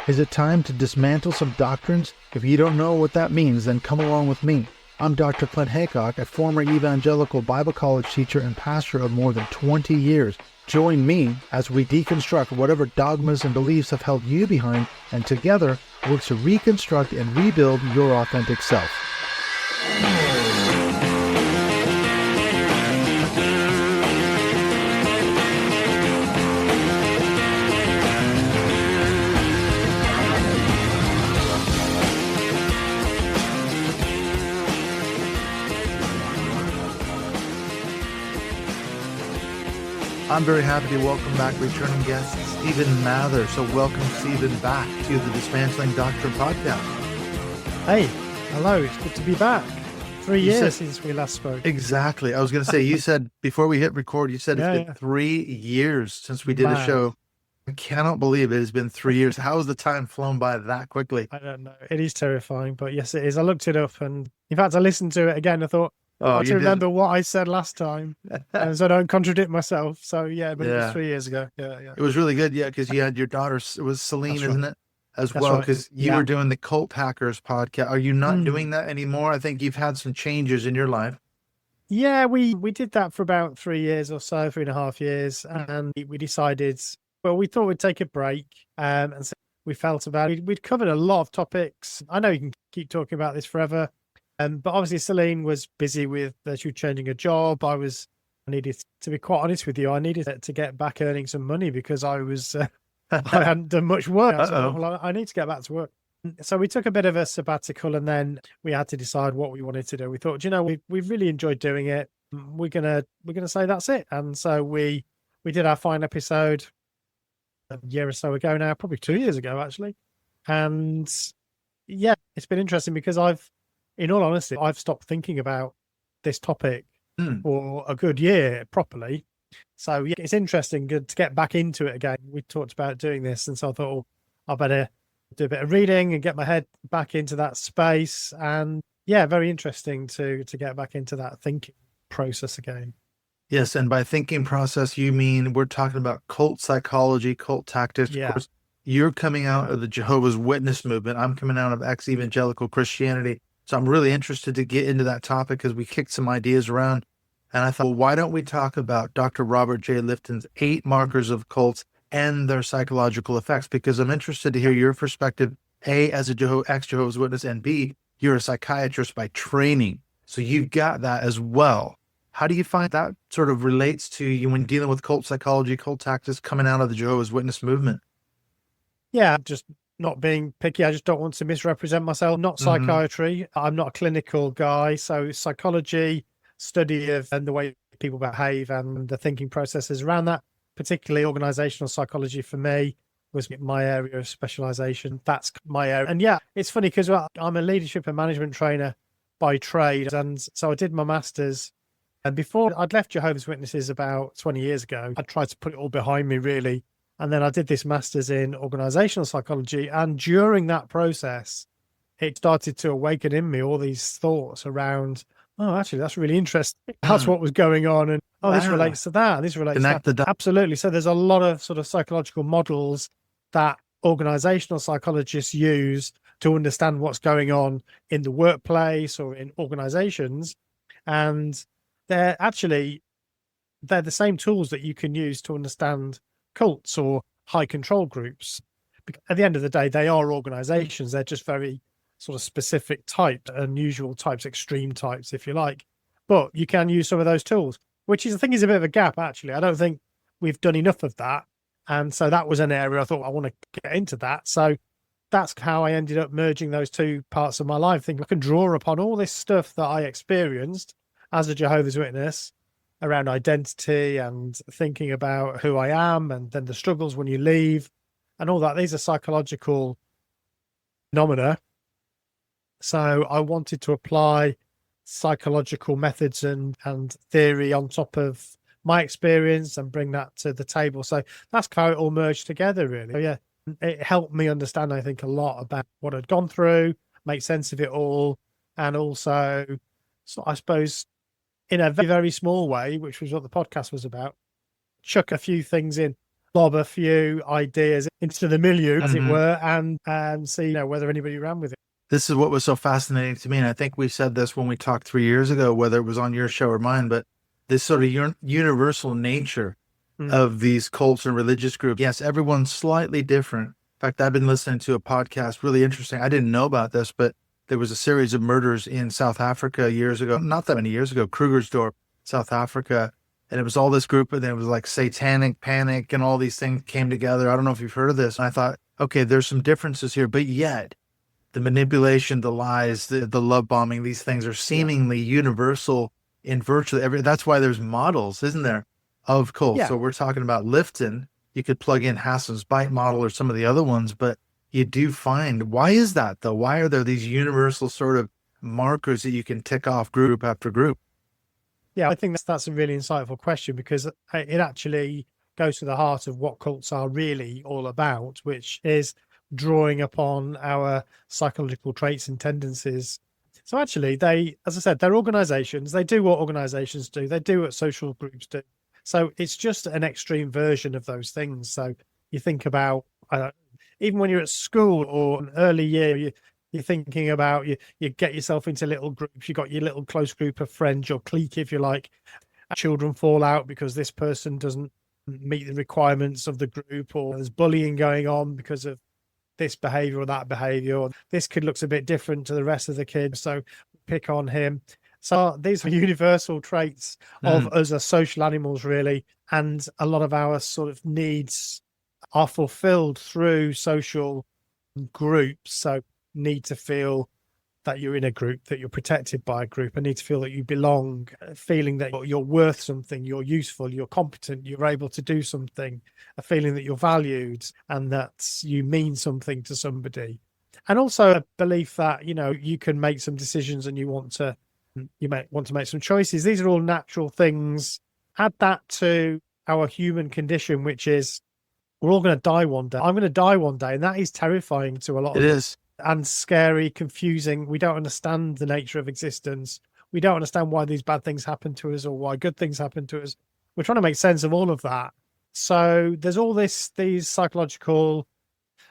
Is it time to dismantle some doctrines? If you don't know what that means, then come along with me. I'm Dr. Clint Haycock, a former evangelical Bible college teacher and pastor of more than 20 years. Join me as we deconstruct whatever dogmas and beliefs have held you behind, and together work to reconstruct and rebuild your authentic self. I'm very happy to welcome back returning guest Stephen Mather. So welcome, Stephen, back to the Dismantling Doctrine podcast. Hey, hello. It's good to be back. 3 years since we last spoke. Exactly. I was going to say, you said before we hit record, you said it's been 3 years since we did a show. I cannot believe it has been 3 years. How has the time flown by that quickly? I don't know. It is terrifying, but yes, it is. I looked it up, and in fact, I listened to it again. I thought, I to remember what I said last time, and so I don't contradict myself. So but it was 3 years ago. Yeah. It was really good, because you had your daughter, it was Celine, isn't it? As That's well, right. because you were doing the Cult Hackers podcast. Are you not doing that anymore? I think you've had some changes in your life. Yeah, we did that for about 3 years or so, 3.5 years, and we decided, well, we thought we'd take a break, and so we felt about it. We'd covered a lot of topics. I know you can keep talking about this forever. But obviously Celine was busy with, she was changing a job. I needed, to be quite honest with you, I needed to get back earning some money because I hadn't done much work. Well, I need to get back to work. So we took a bit of a sabbatical, and then we had to decide what we wanted to do. We thought, we've really enjoyed doing it. We're gonna say that's it. And so we did our final episode a year or so ago now, probably 2 years ago actually. And yeah, it's been interesting because in all honesty, I've stopped thinking about this topic for a good year properly. So yeah, it's interesting to get back into it again. We talked about doing this, and so I thought, I better do a bit of reading and get my head back into that space. And yeah, very interesting to get back into that thinking process again. Yes, and by thinking process, you mean we're talking about cult psychology, cult tactics. Yeah. Of course, you're coming out of the Jehovah's Witness movement. I'm coming out of ex-evangelical Christianity. So I'm really interested to get into that topic because we kicked some ideas around. And I thought, well, why don't we talk about Dr. Robert Jay Lifton's 8 markers of cults and their psychological effects? Because I'm interested to hear your perspective, A, as a ex-Jehovah's Witness, and B, you're a psychiatrist by training. So you've got that as well. How do you find that sort of relates to you when dealing with cult psychology, cult tactics coming out of the Jehovah's Witness movement? Yeah, just not being picky. I just don't want to misrepresent myself. Not psychiatry. I'm not a clinical guy. So psychology, study of and the way people behave and the thinking processes around that, particularly organizational psychology for me was my area of specialization. That's my area. And yeah, it's funny because I'm a leadership and management trainer by trade. And so I did my master's. And before I'd left Jehovah's Witnesses about 20 years ago, I tried to put it all behind me really. And then I did this master's in organizational psychology. And during that process, it started to awaken in me all these thoughts around, oh, actually, that's really interesting. That's what was going on. And this relates to that. This relates to that. Absolutely. So there's a lot of sort of psychological models that organizational psychologists use to understand what's going on in the workplace or in organizations. And they're the same tools that you can use to understand cults or high control groups. At the end of the day, they are organizations. They're just very sort of specific types, unusual types, extreme types, if you like. But you can use some of those tools, which I think is a bit of a gap, actually. I don't think we've done enough of that. And so that was an area I thought I want to get into that. So that's how I ended up merging those two parts of my life. Thinking I can draw upon all this stuff that I experienced as a Jehovah's Witness around identity and thinking about who I am and then the struggles when you leave and all that. These are psychological phenomena. So I wanted to apply psychological methods and theory on top of my experience and bring that to the table. So that's how it all merged together, really. So yeah, it helped me understand, I think, a lot about what I'd gone through, make sense of it all, and also, so I suppose, in a very, very small way, which was what the podcast was about, chuck a few things in lob a few ideas into the milieu, as it Mhm. were, and see whether anybody ran with it. This is what was so fascinating to me. And I think we said this when we talked 3 years ago, whether it was on your show or mine, but this sort of universal nature of these cults and religious groups. Yes, everyone's slightly different. In fact, I've been listening to a podcast, really interesting. I didn't know about this, but there was a series of murders in South Africa years ago, not that many years ago, Krugersdorp, South Africa. And it was all this group, and it was like satanic panic and all these things came together. I don't know if you've heard of this. And I thought, okay, there's some differences here, but yet the manipulation, the lies, the love bombing, these things are seemingly universal in virtually every. That's why there's models, isn't there, of cults. Yeah. So we're talking about Lifton. You could plug in Hassan's Bite model or some of the other ones, but you do find, why is that though? Why are there these universal sort of markers that you can tick off group after group? Yeah, I think that's a really insightful question, because it actually goes to the heart of what cults are really all about, which is drawing upon our psychological traits and tendencies. So actually, as I said, they're organizations. They do what organizations do. They do what social groups do. So it's just an extreme version of those things. So you think about, even when you're at school or an early year, you're thinking about, you get yourself into little groups. You got your little close group of friends, your clique, if you like. Children fall out because this person doesn't meet the requirements of the group, or there's bullying going on because of this behavior or that behavior, or this kid looks a bit different to the rest of the kids, so pick on him. So these are universal traits of us as social animals, really. And a lot of our sort of needs are fulfilled through social groups. So need to feel that you're in a group, that you're protected by a group, and need to feel that you belong, feeling that you're worth something, you're useful, you're competent, you're able to do something, a feeling that you're valued and that you mean something to somebody. And also a belief that, you can make some decisions and you might want to make some choices. These are all natural things. Add that to our human condition, which is we're all going to die one day. I'm going to die one day. And that is terrifying to a lot of us. It is. And scary, confusing. We don't understand the nature of existence. We don't understand why these bad things happen to us or why good things happen to us. We're trying to make sense of all of that. So there's all these psychological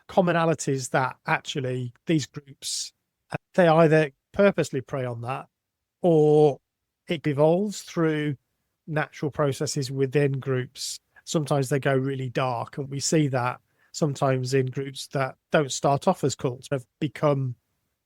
commonalities that actually these groups, they either purposely prey on that, or it evolves through natural processes within groups. Sometimes they go really dark, and we see that sometimes in groups that don't start off as cults have become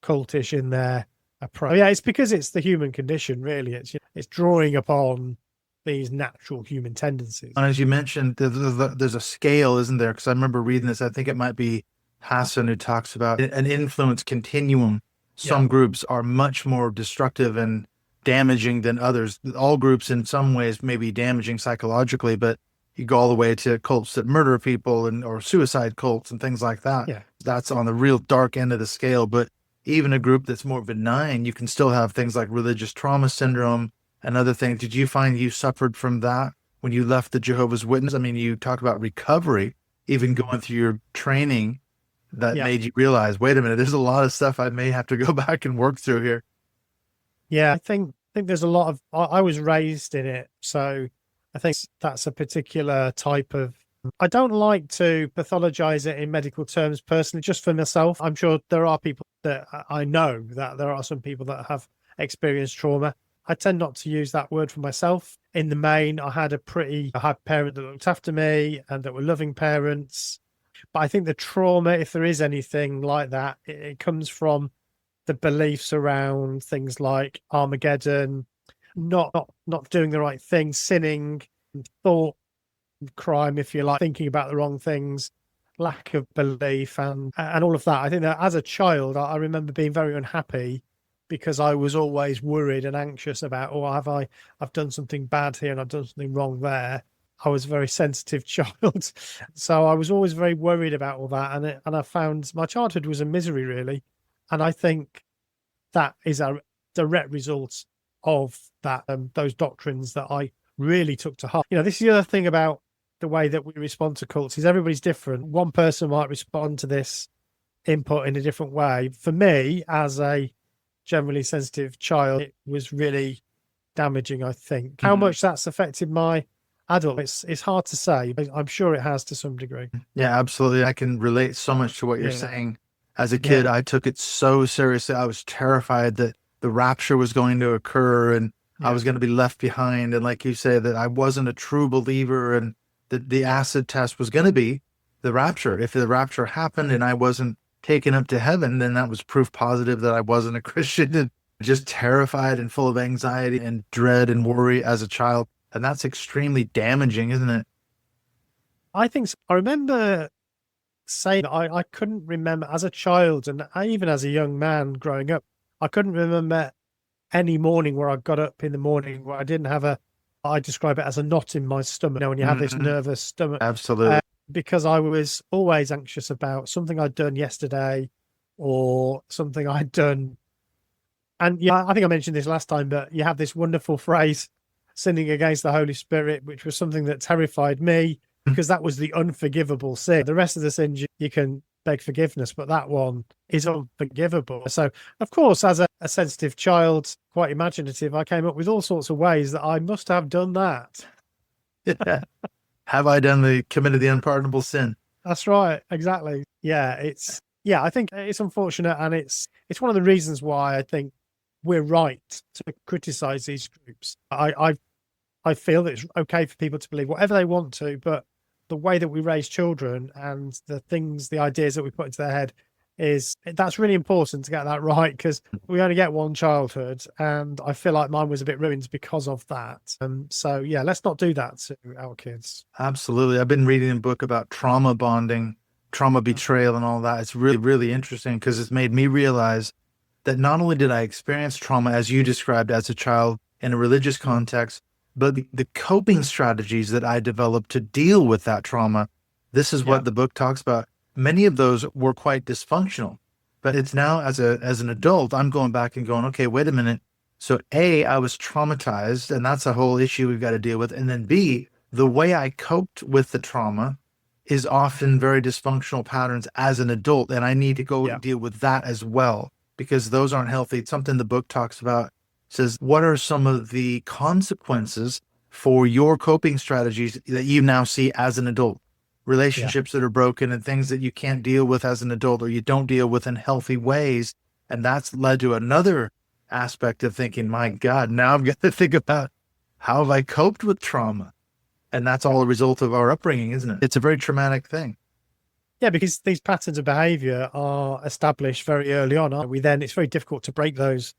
cultish in their approach. Yeah, it's because it's the human condition, really. It's drawing upon these natural human tendencies. And as you mentioned, there's a scale, isn't there? Because I remember reading this. I think it might be Hassan who talks about an influence continuum. Some groups are much more destructive and damaging than others. All groups in some ways may be damaging psychologically, but you go all the way to cults that murder people or suicide cults and things like that. Yeah. That's on the real dark end of the scale. But even a group that's more benign, you can still have things like religious trauma syndrome and other things. Did you find you suffered from that when you left the Jehovah's Witness? I mean, you talk about recovery, even going through your training that made you realize, wait a minute, there's a lot of stuff I may have to go back and work through here. Yeah, I think there's a lot of, I was raised in it. So I think that's a particular type of, I don't like to pathologize it in medical terms personally, just for myself. I'm sure there are people that I know that there are some people that have experienced trauma. I tend not to use that word for myself. In the main, I had a parent that looked after me and that were loving parents. But I think the trauma, if there is anything like that, it comes from the beliefs around things like Armageddon, not doing the right thing, sinning, thought crime, if you like, thinking about the wrong things, lack of belief and all of that. I think that as a child, I remember being very unhappy because I was always worried and anxious about, I've done something bad here and I've done something wrong there. I was a very sensitive child. So I was always very worried about all that. And I found my childhood was a misery, really. And I think that is a direct result of that, those doctrines that I really took to heart. This is the other thing about the way that we respond to cults is everybody's different. One person might respond to this input in a different way. For me, as a generally sensitive child, it was really damaging, I think. How much that's affected my adult, it's hard to say, but I'm sure it has to some degree. Yeah, absolutely. I can relate so much to what you're Yeah. saying. As a kid, I took it so seriously. I was terrified that the rapture was going to occur and I was going to be left behind. And like you say, that I wasn't a true believer and that the acid test was going to be the rapture. If the rapture happened and I wasn't taken up to heaven, then that was proof positive that I wasn't a Christian, and just terrified and full of anxiety and dread and worry as a child. And that's extremely damaging, isn't it? I think so. I remember saying that I couldn't remember as a child, and even as a young man growing up, I couldn't remember any morning where I got up in the morning where I didn't have I describe it as a knot in my stomach, when you have this nervous stomach. Absolutely. Because I was always anxious about something I'd done yesterday or something I'd done. And yeah, I think I mentioned this last time, but you have this wonderful phrase, sinning against the Holy Spirit, which was something that terrified me because that was the unforgivable sin. The rest of the sins you can beg forgiveness, but that one is unforgivable. So, of course, as a sensitive child, quite imaginative, I came up with all sorts of ways that I must have done that. Yeah. Have I committed the unpardonable sin? That's right. Exactly. Yeah. I think it's unfortunate. And it's one of the reasons why I think we're right to criticize these groups. I feel that it's okay for people to believe whatever they want to, but the way that we raise children and the ideas that we put into their head that's really important to get that right, because we only get one childhood, and I feel like mine was a bit ruined because of that. So yeah, let's not do that to our kids. Absolutely. I've been reading a book about trauma bonding, trauma betrayal, and all that. It's really, really interesting because it's made me realize that not only did I experience trauma, as you described, as a child in a religious context, but the coping strategies that I developed to deal with that trauma. This is what the book talks about. Many of those were quite dysfunctional, but it's now as an adult, I'm going back and going, okay, wait a minute. So A, I was traumatized, and that's a whole issue we've got to deal with. And then B, the way I coped with the trauma is often very dysfunctional patterns as an adult. And I need to go and deal with that as well, because those aren't healthy. It's something the book talks about. It says, what are some of the consequences for your coping strategies that you now see as an adult? Relationships that are broken and things that you can't deal with as an adult, or you don't deal with in healthy ways. And that's led to another aspect of thinking, my God, now I've got to think about how have I coped with trauma? And that's all a result of our upbringing, isn't it? It's a very traumatic thing. Yeah, because these patterns of behavior are established very early on, aren't we? Then it's very difficult to break those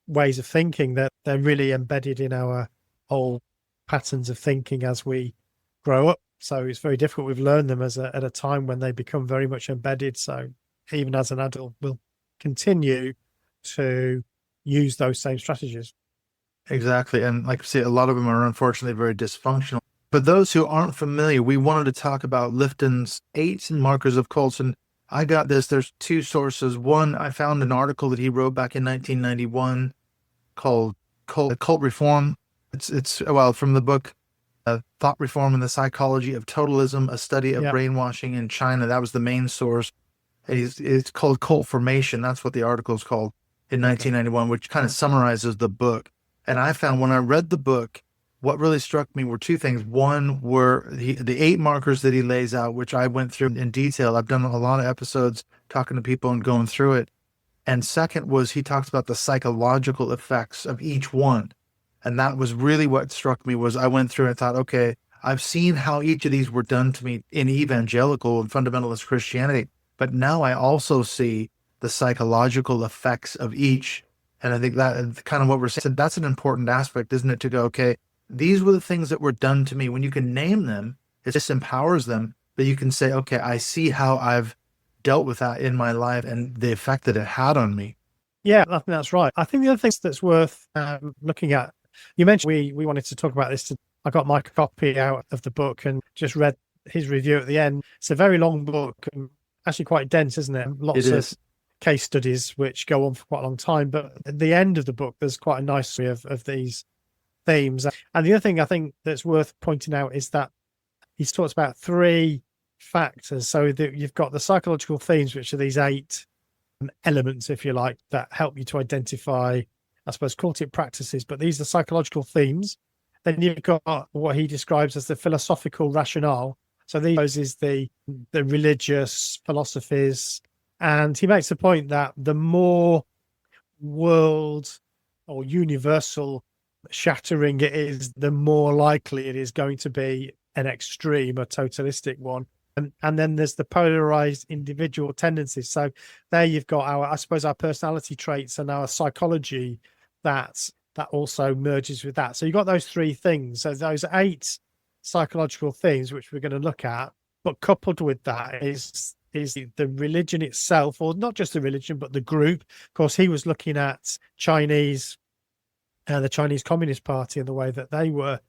ways of thinking, that they're really embedded in our whole patterns of thinking as we grow up. So it's very difficult. We've learned them at a time when they become very much embedded. So even as an adult, we'll continue to use those same strategies. Exactly. And like I say, a lot of them are unfortunately very dysfunctional. For those who aren't familiar, we wanted to talk about Lifton's 8 markers of cults. And I got this. There's 2 sources. One, I found an article that he wrote back in 1991 called Cult Reform. It's from the book Thought Reform and the Psychology of Totalism, a study of brainwashing in China. That was the main source. It's called Cult Formation. That's what the article is called in 1991, which kind of summarizes the book. And I found when I read the book, what really struck me were 2 things. One were the 8 markers that he lays out, which I went through in detail. I've done a lot of episodes talking to people and going through it. And second was he talks about the psychological effects of each one. And that was really what struck me. Was I went through and thought, okay, I've seen how each of these were done to me in evangelical and fundamentalist Christianity, but now I also see the psychological effects of each. And I think that kind of what we're saying, that's an important aspect, isn't it? To go, okay, these were the things that were done to me. When you can name them, it just empowers them, but you can say, okay, I see how I've dealt with that in my life and the effect that it had on me. Yeah, I think that's right. I think the other thing that's worth looking at, you mentioned we wanted to talk about this. I got my copy out of the book and just read his review at the end. It's a very long book, and actually quite dense, isn't it? Lots of case studies which go on for quite a long time. But at the end of the book, there's quite a nice summary of these themes. And the other thing I think that's worth pointing out is that he talks about 3 factors. So you've got the psychological themes, which are these 8 elements, if you like, that help you to identify, I suppose, cultic practices, but these are psychological themes. Then you've got what he describes as the philosophical rationale. So these is the religious philosophies, and he makes the point that the more world or universal shattering it is, the more likely it is going to be an extreme, a totalistic one. And then there's the polarized individual tendencies. So there you've got I suppose our personality traits and our psychology that also merges with that. So you've got those three things. So those 8 psychological things which we're going to look at, but coupled with that is the religion itself, or not just the religion, but the group. Of course, he was looking at the Chinese Communist Party and the way that they were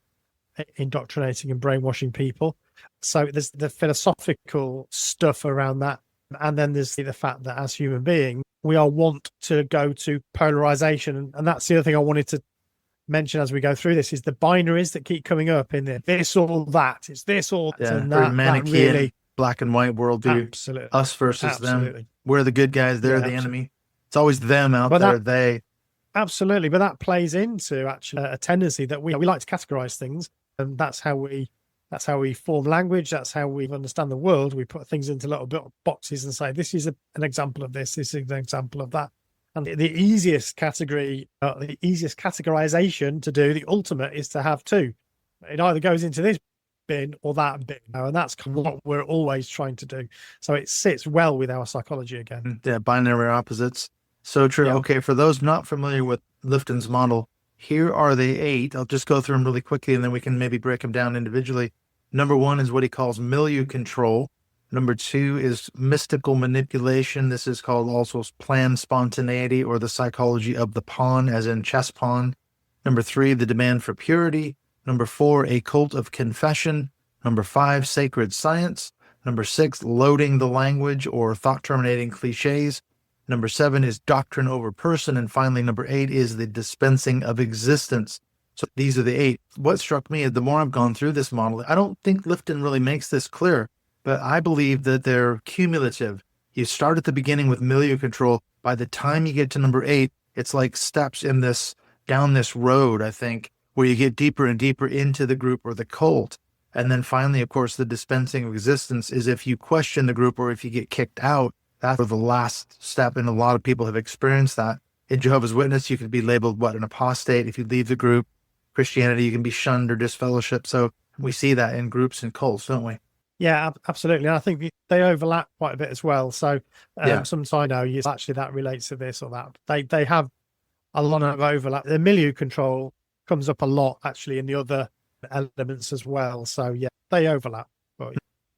indoctrinating and brainwashing people. So there's the philosophical stuff around that. And then there's the fact that as human beings, we are wont to go to polarization. And that's the other thing I wanted to mention as we go through this, is the binaries that keep coming up in there. This or that. It's this or that. Yeah, and very that Manichaean, really, black and white worldview. absolutely. Us versus Absolutely. them. We're the good guys. They're the enemy. It's always them out But there. that, absolutely. But that plays into actually a tendency that we like to categorize things. And that's how we form language. That's how we understand the world. We put things into little bit boxes and say, this is an example of this. This is an example of that. And the easiest category, the easiest categorization to do, the ultimate, is to have 2. It either goes into this bin or that bin. And that's what we're always trying to do. So it sits well with our psychology again. Yeah, binary opposites. So true. Yeah. Okay, for those not familiar with Lifton's model, here are the 8. I'll just go through them really quickly, and then we can maybe break them down individually. Number 1 is what he calls milieu control. Number 2 is mystical manipulation. This is called also planned spontaneity, or the psychology of the pawn, as in chess pawn. Number 3, the demand for purity. Number 4, a cult of confession. Number 5, sacred science. Number 6, loading the language, or thought-terminating cliches. Number 7 is doctrine over person. And finally, number 8 is the dispensing of existence. So these are the 8. What struck me is the more I've gone through this model, I don't think Lifton really makes this clear, but I believe that they're cumulative. You start at the beginning with milieu control. By the time you get to number 8, it's like steps in this, down this road, I think, where you get deeper and deeper into the group or the cult. And then finally, of course, the dispensing of existence is if you question the group or if you get kicked out, that's the last step. And a lot of people have experienced that. In Jehovah's Witness, you could be labeled, an apostate if you leave the group. Christianity, you can be shunned or disfellowshipped. So we see that in groups and cults, don't we? Yeah, absolutely. And I think they overlap quite a bit as well. So sometimes I know actually that relates to this or that. They have a lot of overlap. The milieu control comes up a lot actually in the other elements as well. So yeah, they overlap.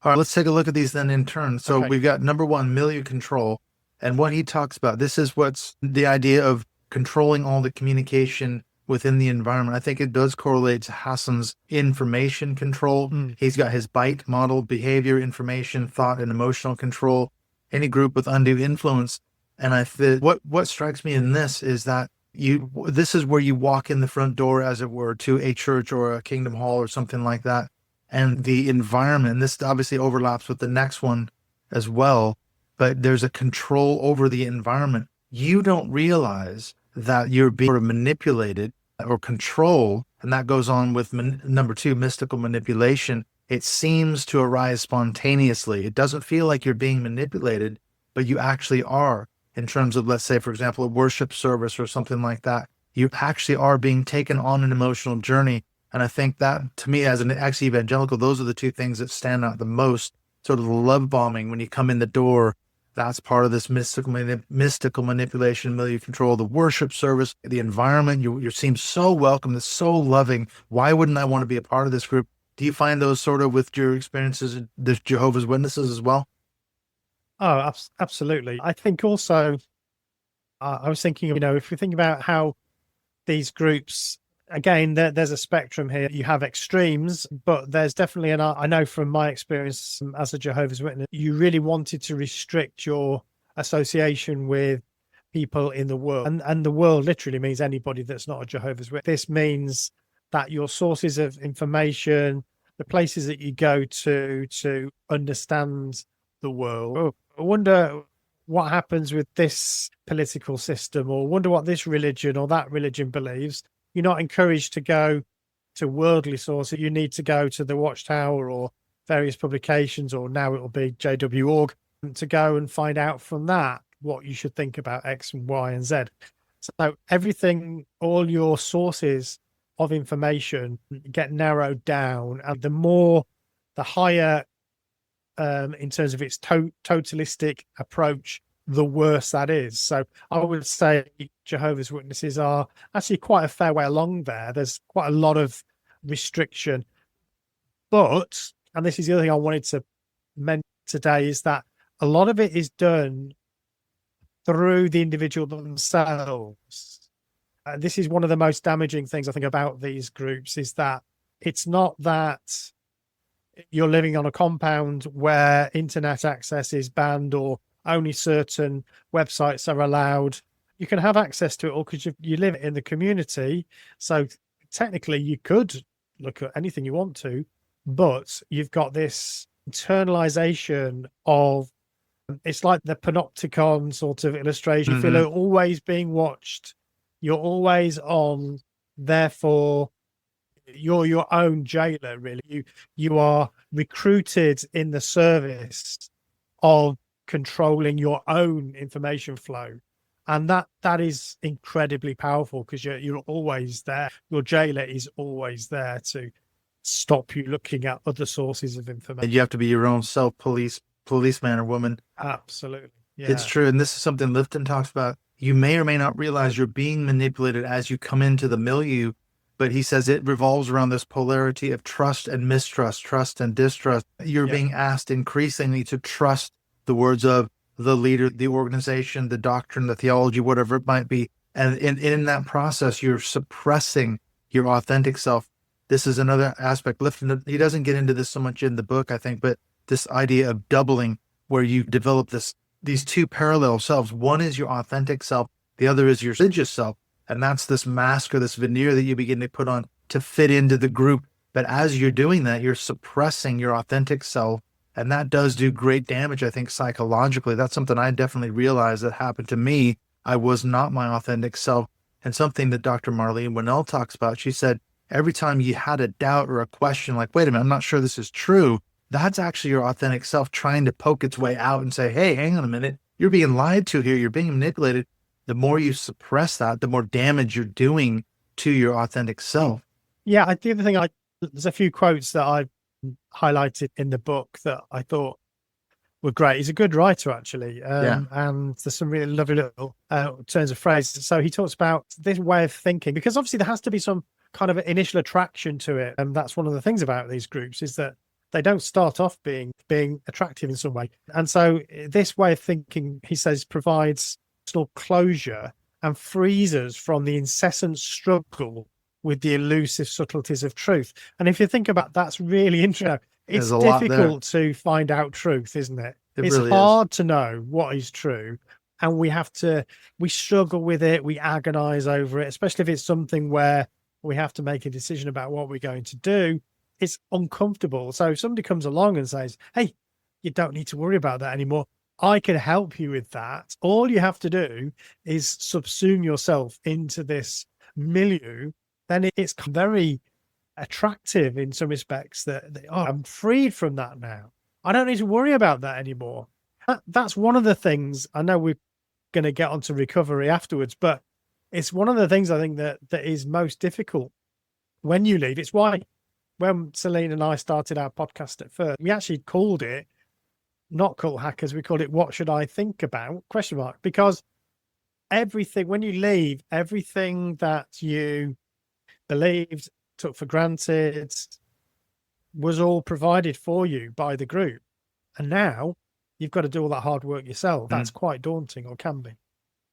All right, let's take a look at these then in turn. So we've got number 1, milieu control. And what he talks about, this is what's the idea of controlling all the communication within the environment. I think it does correlate to Hassan's information control. He's got his BITE model: behavior, information, thought, and emotional control. Any group with undue influence. And what strikes me in this is that this is where you walk in the front door, as it were, to a church or a kingdom hall or something like that. And the environment, this obviously overlaps with the next one as well, but there's a control over the environment. You don't realize that you're being manipulated or controlled, and that goes on with number 2, mystical manipulation. It seems to arise spontaneously. It doesn't feel like you're being manipulated, but you actually are. In terms of, let's say, for example, a worship service or something like that, you actually are being taken on an emotional journey. And I think that, to me, as an ex-evangelical, those are the 2 things that stand out the most. Sort of the love bombing when you come in the door, that's part of this mystical manipulation, milieu control. The worship service, the environment, you seem so welcome, it's so loving. Why wouldn't I want to be a part of this group? Do you find those sort of with your experiences in the Jehovah's Witnesses as well? Oh, absolutely. I think also, I was thinking, if we think about how these groups, again, there's a spectrum here. You have extremes, but there's definitely, and I know from my experience as a Jehovah's Witness, you really wanted to restrict your association with people in the world. And the world literally means anybody that's not a Jehovah's Witness. This means that your sources of information, the places that you go to understand the world. I wonder what happens with this political system, or wonder what this religion or that religion believes. You're not encouraged to go to worldly sources, you need to go to the Watchtower or various publications, or now it will be JW.org, to go and find out from that what you should think about X and Y and Z. So everything, all your sources of information get narrowed down, and the higher in terms of its totalistic approach, the worse that is. So I would say Jehovah's Witnesses are actually quite a fair way along there. There's quite a lot of restriction. But, and this is the other thing I wanted to mention today, is that a lot of it is done through the individual themselves. This is one of the most damaging things I think about these groups, is that it's not that you're living on a compound where internet access is banned or only certain websites are allowed. You can have access to it all because you live in the community. So technically you could look at anything you want to, but you've got this internalization of, it's like the panopticon sort of illustration. You feel you're always being watched. You're always on. Therefore, you're your own jailer, really. You are recruited in the service of controlling your own information flow. And that is incredibly powerful, because you're always there. Your jailer is always there to stop you looking at other sources of information. And you have to be your own policeman or woman. Absolutely. Yeah. It's true. And this is something Lifton talks about. You may or may not realize you're being manipulated as you come into the milieu, but he says it revolves around this polarity of trust and mistrust, trust and distrust. You're being asked increasingly to trust the words of the leader, the organization, the doctrine, the theology, whatever it might be. And in that process, you're suppressing your authentic self. This is another aspect. Lifton, he doesn't get into this so much in the book, I think, but this idea of doubling, where you develop these two parallel selves. One is your authentic self. The other is your religious self. And that's this mask or this veneer that you begin to put on to fit into the group. But as you're doing that, you're suppressing your authentic self. And that does do great damage, I think, psychologically. That's something I definitely realized that happened to me. I was not my authentic self. And something that Dr. Marlene Winnell talks about, she said, every time you had a doubt or a question, like, wait a minute, I'm not sure this is true, that's actually your authentic self trying to poke its way out and say, hey, hang on a minute, you're being lied to here, you're being manipulated. The more you suppress that, the more damage you're doing to your authentic self. Yeah, the other thing, there's a few quotes that I highlighted in the book that I thought were great. He's a good writer, actually. And there's some really lovely little turns of phrase. So he talks about this way of thinking, because obviously there has to be some kind of initial attraction to it. And that's one of the things about these groups, is that they don't start off being attractive in some way. And so this way of thinking, he says, provides closure and frees us from the incessant struggle with the elusive subtleties of truth. And if you think about that's really interesting. It's difficult to find out truth, isn't it? It's really hard to know what is true. And we struggle with it. We agonize over it, especially if it's something where we have to make a decision about what we're going to do. It's uncomfortable. So if somebody comes along and says, hey, you don't need to worry about that anymore, I can help you with that. All you have to do is subsume yourself into this milieu. Then it's very attractive in some respects that I'm freed from that now. I don't need to worry about that anymore. That's one of the things. I know we're going to get onto recovery afterwards, but it's one of the things I think that is most difficult when you leave. It's why when Celine and I started our podcast at first, we actually called it not Cult Hackers. We called it What Should I Think About? ? Because everything, when you leave, everything that you believed, took for granted, was all provided for you by the group. And now you've got to do all that hard work yourself. That's quite daunting, or can be.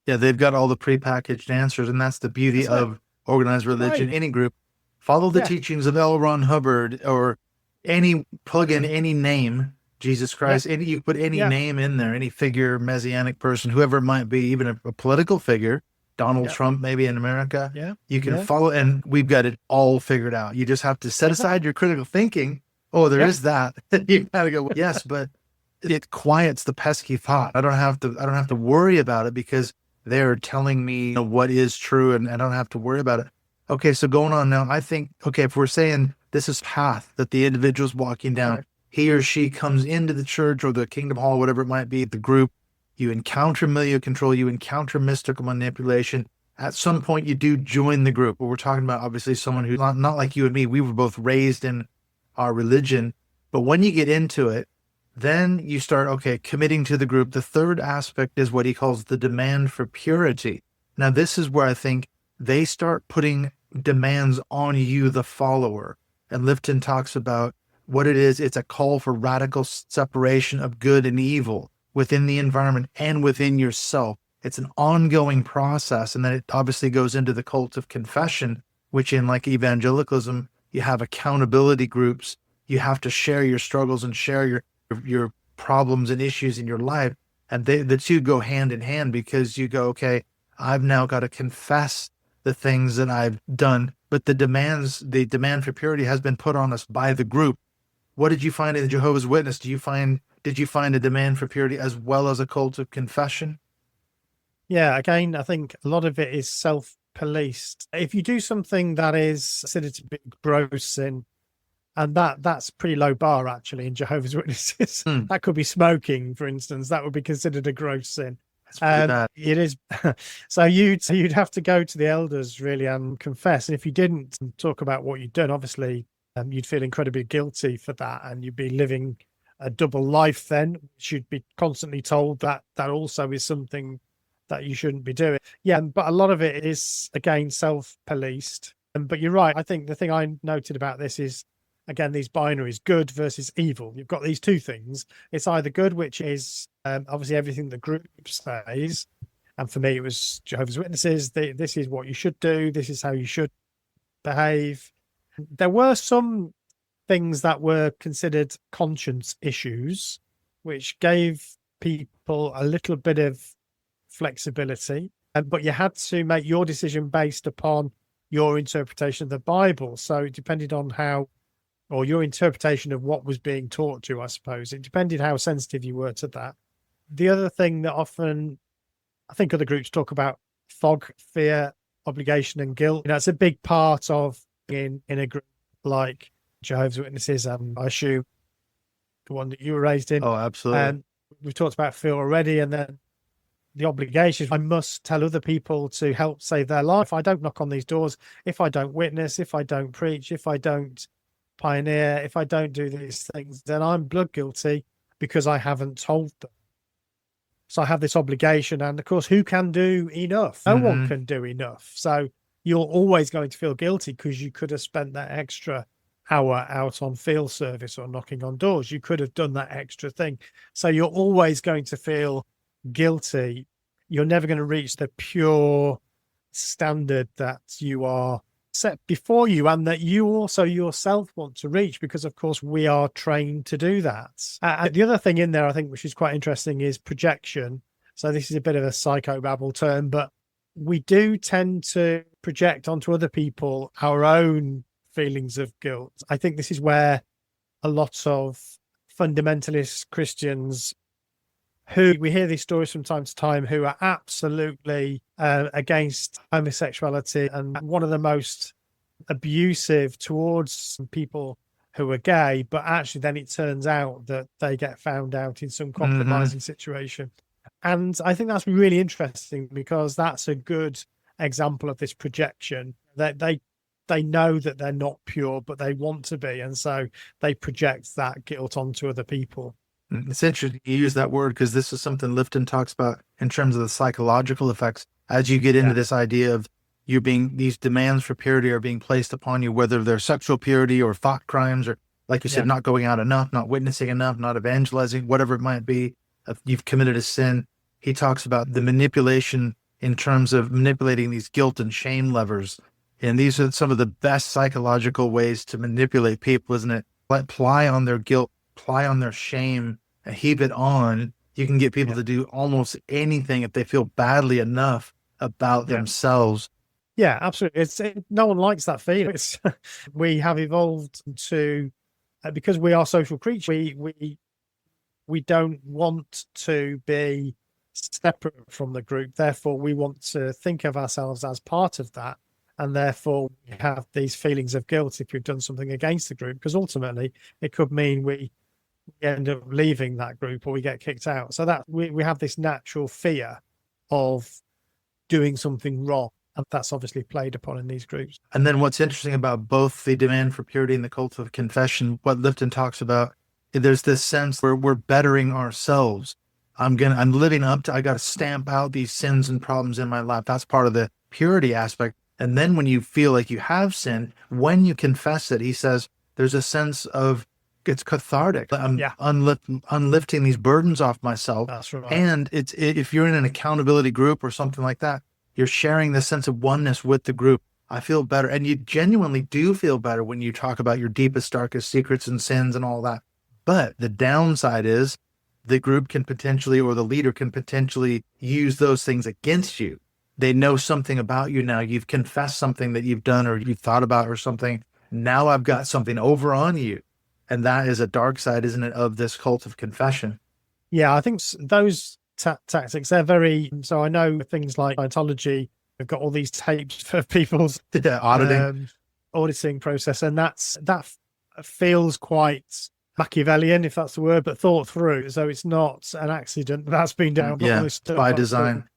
Yeah, they've got all the prepackaged answers, and that's the beauty of organized religion. Any group, follow the teachings of L. Ron Hubbard, or plug in any name, Jesus Christ. You put any name in there, any figure, messianic person, whoever it might be, even a political figure, Donald Trump, maybe in America. You can follow, and we've got it all figured out. You just have to set aside your critical thinking. Oh, there is that. You gotta go, yes, but it quiets the pesky thought. I don't have to worry about it, because they're telling me what is true, and I don't have to worry about it. Okay, so going on now, I think, okay, if we're saying this is path that the individual's walking down, Right. he or she comes into the church or the kingdom hall, whatever it might be, the group, you encounter milieu control, you encounter mystical manipulation. At some point, you do join the group. But we're talking about obviously someone who's not like you and me. We were both raised in our religion. But when you get into it, then you start, okay, committing to the group. The third aspect is what he calls the demand for purity. Now, this is where I think they start putting demands on you, the follower. And Lifton talks about what it is. It's a call for radical separation of good and evil within the environment and within yourself. It's an ongoing process. And then it obviously goes into the cult of confession, which in like evangelicalism, you have accountability groups. You have to share your struggles and share your problems and issues in your life. And the two go hand in hand because you go, okay, I've now got to confess the things that I've done, but the demand for purity has been put on us by the group. What did you find in the Jehovah's Witness? Did you find a demand for purity as well as a cult of confession? Yeah, again, I think a lot of it is self-policed. If you do something that is considered to be gross sin, and that's pretty low bar actually in Jehovah's Witnesses. That could be smoking, for instance. That would be considered a gross sin. That's pretty bad. It is. So you'd have to go to the elders really and confess. And if you didn't talk about what you'd done, obviously you'd feel incredibly guilty for that, and you'd be living a double life. Then you'd be constantly told that also is something that you shouldn't be doing. Yeah, but a lot of it is again self-policed. But you're right. I think the thing I noted about this is, again, these binaries, good versus evil. You've got these two things. It's either good, which is obviously everything the group says. And for me, it was Jehovah's Witnesses. This is what you should do. This is how you should behave. There were some things that were considered conscience issues, which gave people a little bit of flexibility. But you had to make your decision based upon your interpretation of the Bible. So it depended on how, or your interpretation of what was being taught to you, I suppose. It depended how sensitive you were to that. The other thing that often, I think other groups talk about fog, fear, obligation, and guilt. It's a big part of in a group like Jehovah's Witnesses, I assume the one that you were raised in. Oh, absolutely. And we've talked about fear already, and then the obligations. I must tell other people to help save their life. If I don't knock on these doors, if I don't witness, if I don't preach, if I don't pioneer, if I don't do these things, then I'm blood guilty because I haven't told them. So I have this obligation. And of course, who can do enough? No one can do enough. So you're always going to feel guilty because you could have spent that extra hour out on field service or knocking on doors. You could have done that extra thing. So you're always going to feel guilty. You're never going to reach the pure standard that you are set before you, and that you also yourself want to reach, because of course we are trained to do that. The other thing in there I think which is quite interesting is projection. So this is a bit of a psychobabble term, but we do tend to project onto other people our own feelings of guilt. I think this is where a lot of fundamentalist Christians, who we hear these stories from time to time, who are absolutely against homosexuality and one of the most abusive towards people who are gay, but actually then it turns out that they get found out in some compromising situation. And I think that's really interesting because that's a good example of this projection, that they know that they're not pure, but they want to be. And so they project that guilt onto other people. It's interesting you use that word because this is something Lifton talks about in terms of the psychological effects. As you get into this idea of you being, these demands for purity are being placed upon you, whether they're sexual purity or thought crimes, or like you said, not going out enough, not witnessing enough, not evangelizing, whatever it might be, if you've committed a sin. He talks about the manipulation in terms of manipulating these guilt and shame levers. And these are some of the best psychological ways to manipulate people, isn't it? Ply on their guilt, ply on their shame, and heap it on. You can get people to do almost anything if they feel badly enough about themselves. Yeah, absolutely. No one likes that feeling. We have evolved to, because we are social creatures, we don't want to be separate from the group. Therefore, we want to think of ourselves as part of that. And therefore, we have these feelings of guilt if we've done something against the group, because ultimately it could mean we end up leaving that group or we get kicked out. So that we have this natural fear of doing something wrong. And that's obviously played upon in these groups. And then what's interesting about both the demand for purity and the cult of confession, what Lifton talks about, there's this sense where we're bettering ourselves. I'm living up to, I got to stamp out these sins and problems in my life. That's part of the purity aspect. And then when you feel like you have sinned, when you confess it, he says, there's a sense of, it's cathartic. I'm unlifting these burdens off myself. That's right. And if you're in an accountability group or something like that, you're sharing this sense of oneness with the group. I feel better. And you genuinely do feel better when you talk about your deepest, darkest secrets and sins and all that. But the downside is the group can potentially, or the leader can potentially use those things against you. They know something about you now. You've confessed something that you've done or you've thought about or something. Now I've got something over on you. And that is a dark side, isn't it, of this cult of confession? Yeah, I think those tactics, they're very, so I know things like Scientology have got all these tapes for people's auditing process. And that feels quite Machiavellian, if that's the word, but thought through. So it's not an accident that's been done. Yeah, by design.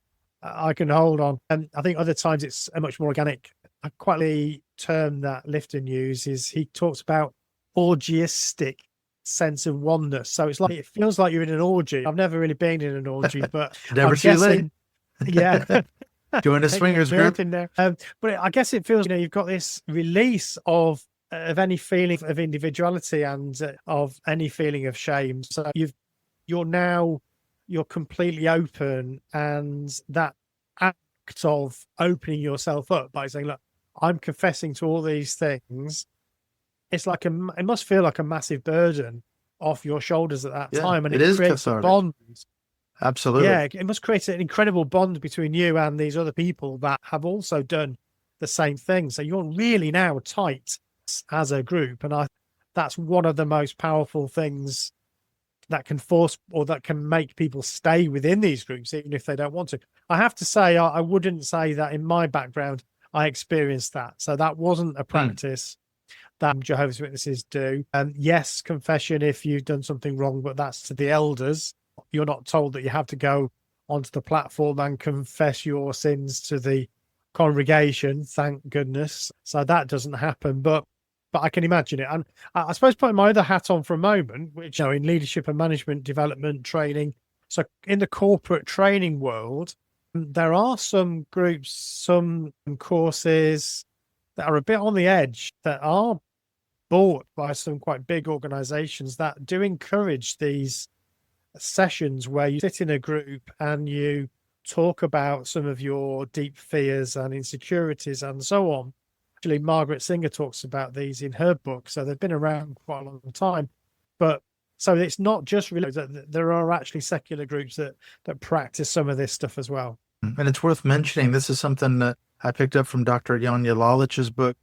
I can hold on. And I think other times it's a much more organic. I quite the term that Lifton uses, he talks about orgiastic sense of oneness. So it's like, it feels like you're in an orgy. I've never really been in an orgy, but never too late. Yeah. Join a swingers group. In there. But I guess it feels, you've got this release of any feeling of individuality and of any feeling of shame. So you're completely open, and that act of opening yourself up by saying, look, I'm confessing to all these things. It's like it must feel like a massive burden off your shoulders at that time. And it creates a bond. Absolutely. Yeah, it must create an incredible bond between you and these other people that have also done the same thing. So you're really now tight as a group. And that's one of the most powerful things that can force or that can make people stay within these groups, even if they don't want to. I have to say, I wouldn't say that in my background, I experienced that. So that wasn't a practice that Jehovah's Witnesses do. And yes, confession if you've done something wrong, but that's to the elders. You're not told that you have to go onto the platform and confess your sins to the congregation, thank goodness. So that doesn't happen, but I can imagine it. And I suppose putting my other hat on for a moment, which, in leadership and management development training. So in the corporate training world, there are some groups, some courses that are a bit on the edge that are bought by some quite big organizations that do encourage these sessions where you sit in a group and you talk about some of your deep fears and insecurities and so on. Actually, Margaret Singer talks about these in her book, so they've been around quite a long time. But so it's not just really that there are actually secular groups that practice some of this stuff as well. And it's worth mentioning, this is something that I picked up from Dr. Janja Lalich's book.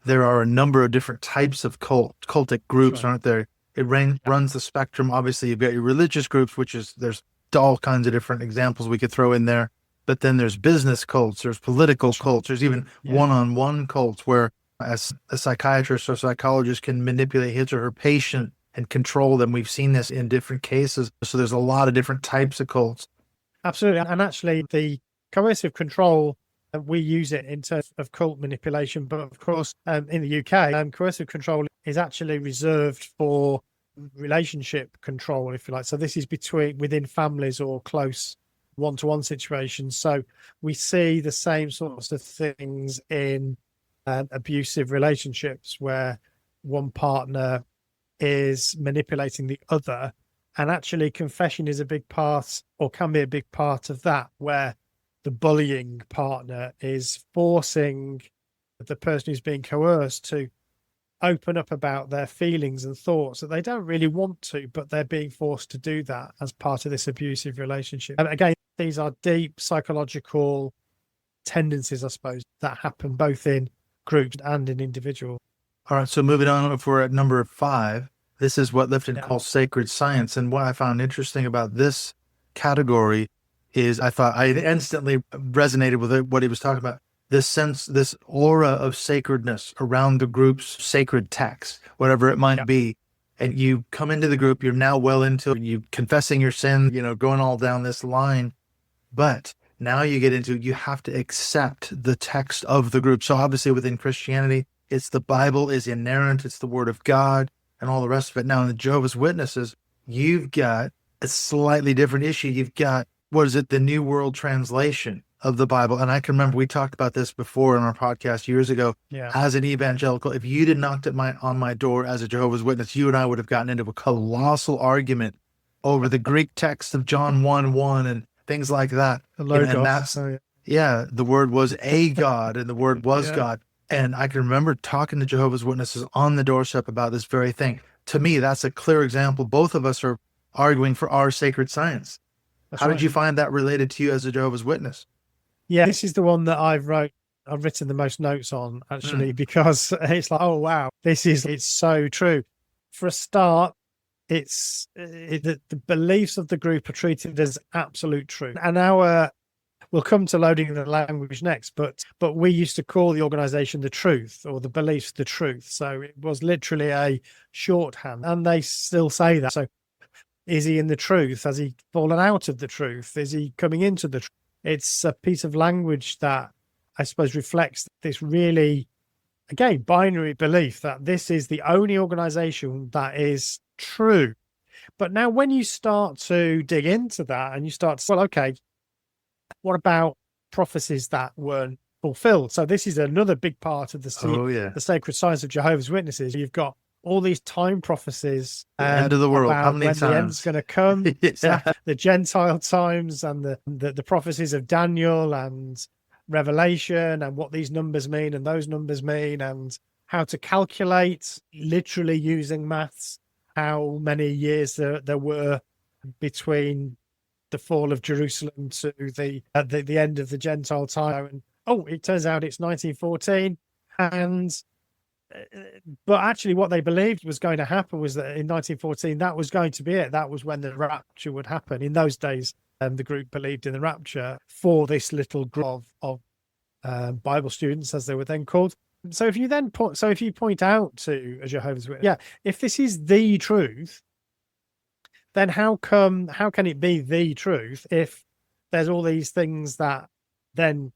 There are a number of different types of cultic groups, aren't there? It runs the spectrum. Obviously, you've got your religious groups, there's all kinds of different examples we could throw in there. But then there's business cults, there's political cults, there's even one-on-one cults where a psychiatrist or psychologist can manipulate his or her patient and control them. We've seen this in different cases. So there's a lot of different types of cults. Absolutely. And actually, the coercive control, we use it in terms of cult manipulation. But of course, in the UK, coercive control is actually reserved for relationship control, if you like. So this is within families or close one-to-one situations. So we see the same sorts of things in abusive relationships where one partner is manipulating the other. And actually confession is a big part, or can be a big part of that, where the bullying partner is forcing the person who's being coerced to open up about their feelings and thoughts that they don't really want to, but they're being forced to do that as part of this abusive relationship. And again, these are deep psychological tendencies, I suppose, that happen both in groups and in individuals. All right, so moving on, if we're at number 5, this is what Lifton calls sacred science. And what I found interesting about this category is I instantly resonated with what he was talking about. this sense, this aura of sacredness around the group's sacred text, whatever it might be. And you come into the group, you're now well into you confessing your sin, going all down this line. But now you get into, you have to accept the text of the group. So obviously within Christianity, it's the Bible is inerrant, it's the word of God and all the rest of it. Now in the Jehovah's Witnesses, you've got a slightly different issue. You've got, the New World Translation of the Bible. And I can remember we talked about this before in our podcast years ago. As an evangelical, if you'd have knocked on my door as a Jehovah's Witness, you and I would have gotten into a colossal argument over the Greek text of John 1:1 and things like that. And that's, the word was a God and the word was God. And I can remember talking to Jehovah's Witnesses on the doorstep about this very thing. To me, that's a clear example. Both of us are arguing for our sacred science. How did you find that related to you as a Jehovah's Witness? Yeah, this is the one that I've written the most notes on, actually, because it's like, oh, wow, it's so true. For a start, the beliefs of the group are treated as absolute truth. And we'll come to loading the language next, but we used to call the organization the truth, or the beliefs the truth. So it was literally a shorthand, and they still say that. So is he in the truth? Has he fallen out of the truth? Is he coming into the truth? It's a piece of language that I suppose reflects this really, again, binary belief that this is the only organization that is true. But now when you start to dig into that and you start to, well, okay, what about prophecies that weren't fulfilled? So this is another big part of the sacred science of Jehovah's Witnesses. You've got all these time prophecies, the end of the world, how many when times the end's going to come, the Gentile times, and the prophecies of Daniel and Revelation, and what these numbers mean and those numbers mean, and how to calculate, literally using maths, how many years there were between the fall of Jerusalem to the end of the Gentile time. And it turns out it's 1914, but actually what they believed was going to happen was that in 1914, that was going to be it. That was when the rapture would happen. In those days, the group believed in the rapture for this little group of Bible students, as they were then called. So if you point out to a Jehovah's Witness, if this is the truth, then how can it be the truth if there's all these things that then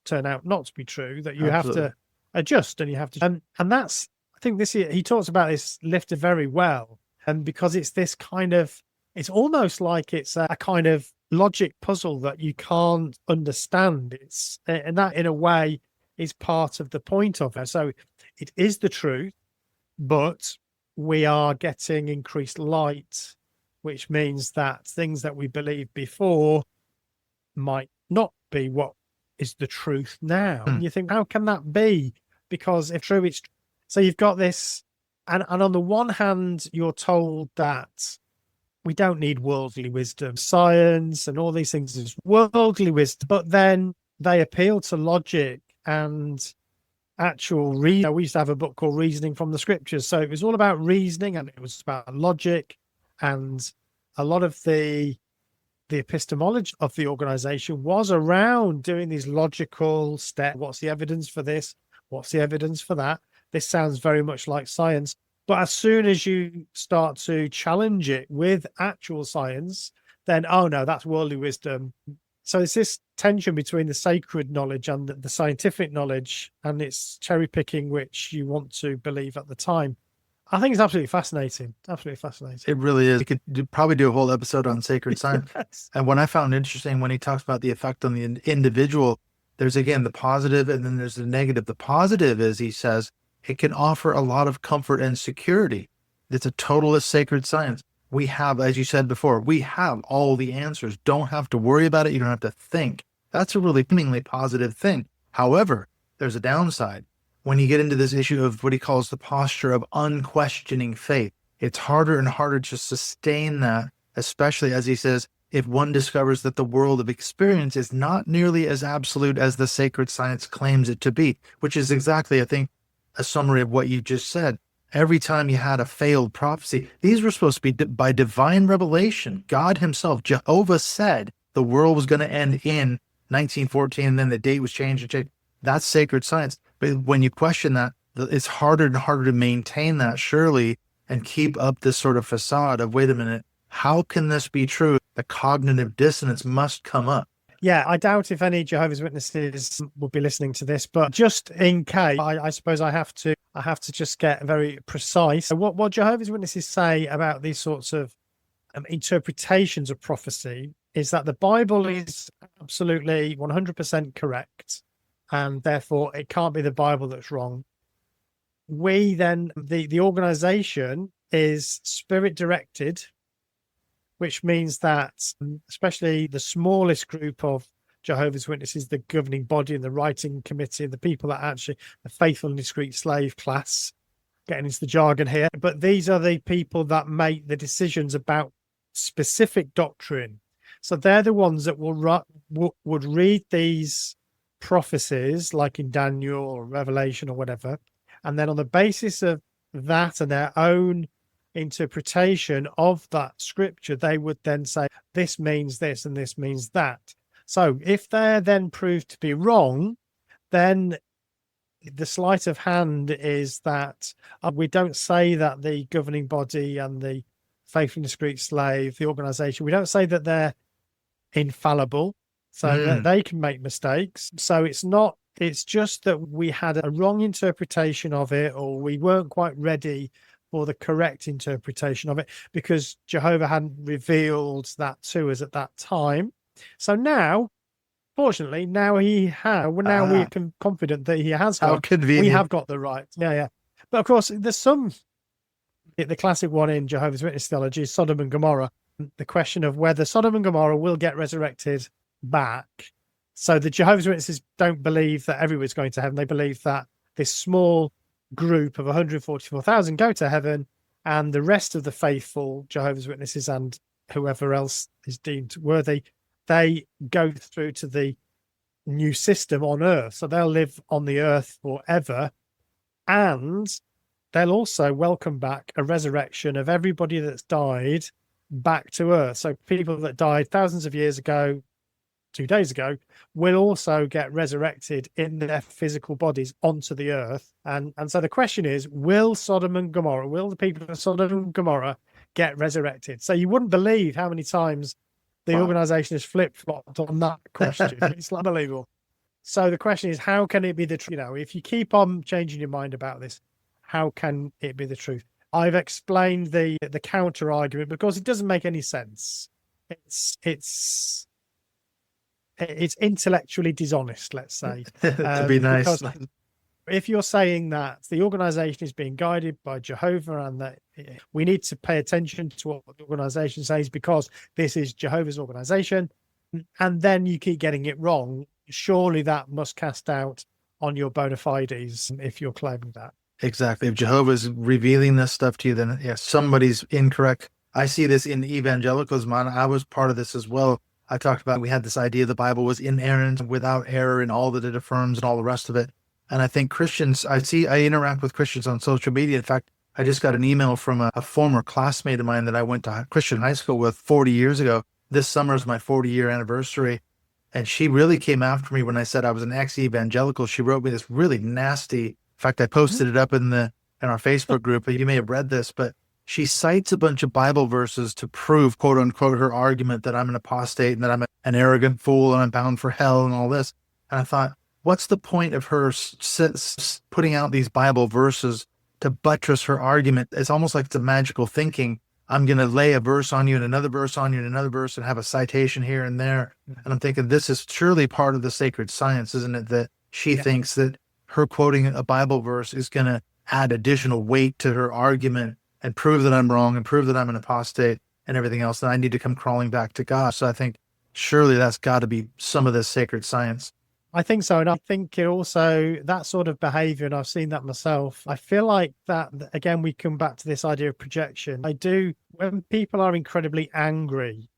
turn out not to be true, that you have to adjust, and you have to, and that's, I think he talks about this, Lifton, very well, and because it's this kind of, it's almost like it's a kind of logic puzzle that you can't understand. And that in a way is part of the point of it. So it is the truth, but we are getting increased light, which means that things that we believed before might not be what is the truth now. And you think, how can that be? Because if true, it's so you've got this, and on the one hand, you're told that we don't need worldly wisdom, science, and all these things is worldly wisdom, but then they appeal to logic and actual reason. We used to have a book called Reasoning from the Scriptures, so it was all about reasoning, and it was about logic, and a lot of the epistemology of the organization was around doing these logical steps. What's the evidence for this? What's the evidence for that? This sounds very much like science. But as soon as you start to challenge it with actual science, then, oh no, that's worldly wisdom. So it's this tension between the sacred knowledge and the scientific knowledge, and it's cherry picking which you want to believe at the time. I think it's absolutely fascinating. Absolutely fascinating. It really is. You could probably do a whole episode on sacred science. Yes. And what I found interesting when he talks about the effect on the individual, there's again the positive and then there's the negative. The positive is, he says, it can offer a lot of comfort and security. It's a totalist sacred science. We have, as you said before, we have all the answers. Don't have to worry about it. You don't have to think. That's a really seemingly positive thing. However, there's a downside. When you get into this issue of what he calls the posture of unquestioning faith, it's harder and harder to sustain that, especially as he says, if one discovers that the world of experience is not nearly as absolute as the sacred science claims it to be, which is exactly, I think, a summary of what you just said. Every time you had a failed prophecy, these were supposed to be by divine revelation. God himself, Jehovah, said the world was going to end in 1914, and then the date was changed. That's sacred science. But when you question that, it's harder and harder to maintain that, surely, and keep up this sort of facade of, wait a minute, how can this be true? The cognitive dissonance must come up. Yeah, I doubt if any Jehovah's Witnesses will be listening to this, but just in case, I suppose I have to just get very precise. What Jehovah's Witnesses say about these sorts of interpretations of prophecy is that the Bible is absolutely 100% correct, and therefore it can't be the Bible that's wrong. We then, the organization is spirit directed, which means that especially the smallest group of Jehovah's Witnesses, the governing body and the writing committee, the people that actually, the faithful and discreet slave class, getting into the jargon here, but these are the people that make the decisions about specific doctrine. So they're the ones that would read these prophecies, like in Daniel or Revelation or whatever, and then on the basis of that and their own interpretation of that scripture, they would then say, this means this and this means that. So if they're then proved to be wrong, then the sleight of hand is that we don't say that the governing body and the faithful and discreet slave, the organization, we don't say that they're infallible, so that they can make mistakes. So it's just that we had a wrong interpretation of it, or we weren't quite ready for the correct interpretation of it because Jehovah hadn't revealed that to us at that time. So now, fortunately, now we are confident that he has got. How convenient. We have got the right. Yeah. But of course, there's the classic one in Jehovah's Witness theology is Sodom and Gomorrah. The question of whether Sodom and Gomorrah will get resurrected back. So the Jehovah's Witnesses don't believe that everyone's going to heaven. They believe that this small group of 144,000 go to heaven, and the rest of the faithful Jehovah's Witnesses and whoever else is deemed worthy, they go through to the new system on earth. So they'll live on the earth forever, and they'll also welcome back a resurrection of everybody that's died back to earth. So people that died thousands of years ago, 2 days ago, will also get resurrected in their physical bodies onto the earth. And so the question is, will the people of Sodom and Gomorrah get resurrected? So you wouldn't believe how many times the organization has flip-flopped on that question. It's unbelievable. So the question is, how can it be the truth? If you keep on changing your mind about this, how can it be the truth? I've explained the counter argument because it doesn't make any sense. It's intellectually dishonest, let's say. To be nice. Because if you're saying that the organization is being guided by Jehovah and that we need to pay attention to what the organization says because this is Jehovah's organization, and then you keep getting it wrong, surely that must cast doubt on your bona fides if you're claiming that. Exactly. If Jehovah's revealing this stuff to you, then somebody's incorrect. I see this in evangelicalism. I was part of this as well. I talked about, we had this idea the Bible was inerrant, without error in all that it affirms and all the rest of it. And I think Christians, I interact with Christians on social media. In fact, I just got an email from a former classmate of mine that I went to Christian high school with 40 years ago. This summer is my 40-year anniversary. And she really came after me when I said I was an ex-evangelical. She wrote me this really nasty, in fact, I posted it up in our Facebook group. You may have read this, but she cites a bunch of Bible verses to prove, quote unquote, her argument that I'm an apostate and that I'm an arrogant fool and I'm bound for hell and all this. And I thought, what's the point of her putting out these Bible verses to buttress her argument? It's almost like it's a magical thinking. I'm going to lay a verse on you and another verse on you and another verse and have a citation here and there. And I'm thinking, this is surely part of the sacred science, isn't it? That she thinks that her quoting a Bible verse is going to add additional weight to her argument and prove that I'm wrong and prove that I'm an apostate and everything else, then I need to come crawling back to God. So I think surely that's got to be some of this sacred science. I think so. And I think it also, that sort of behavior, and I've seen that myself, I feel like that, again, we come back to this idea of projection. When people are incredibly angry,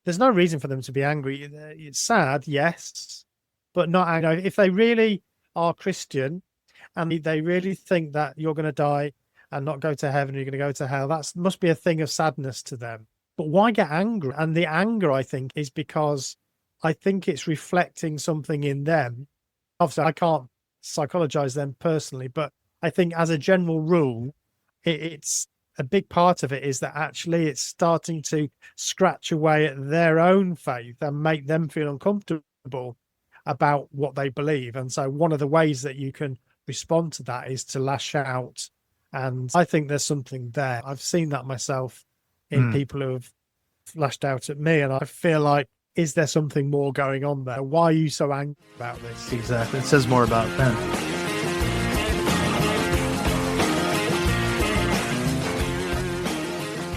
there's no reason for them to be angry. It's sad, yes, but not angry. If they really are Christian and they really think that you're going to die and not go to heaven, you're going to go to hell, that must be a thing of sadness to them. But why get angry? And the anger, I think, is because I think it's reflecting something in them obviously I can't psychologize them personally, but I think as a general rule, it's a big part of it is that actually it's starting to scratch away at their own faith and make them feel uncomfortable about what they believe. And so one of the ways that you can respond to that is to lash out. And I think there's something there. I've seen that myself in people who have lashed out at me. And I feel like, is there something more going on there? Why are you so angry about this? Exactly. It says more about them.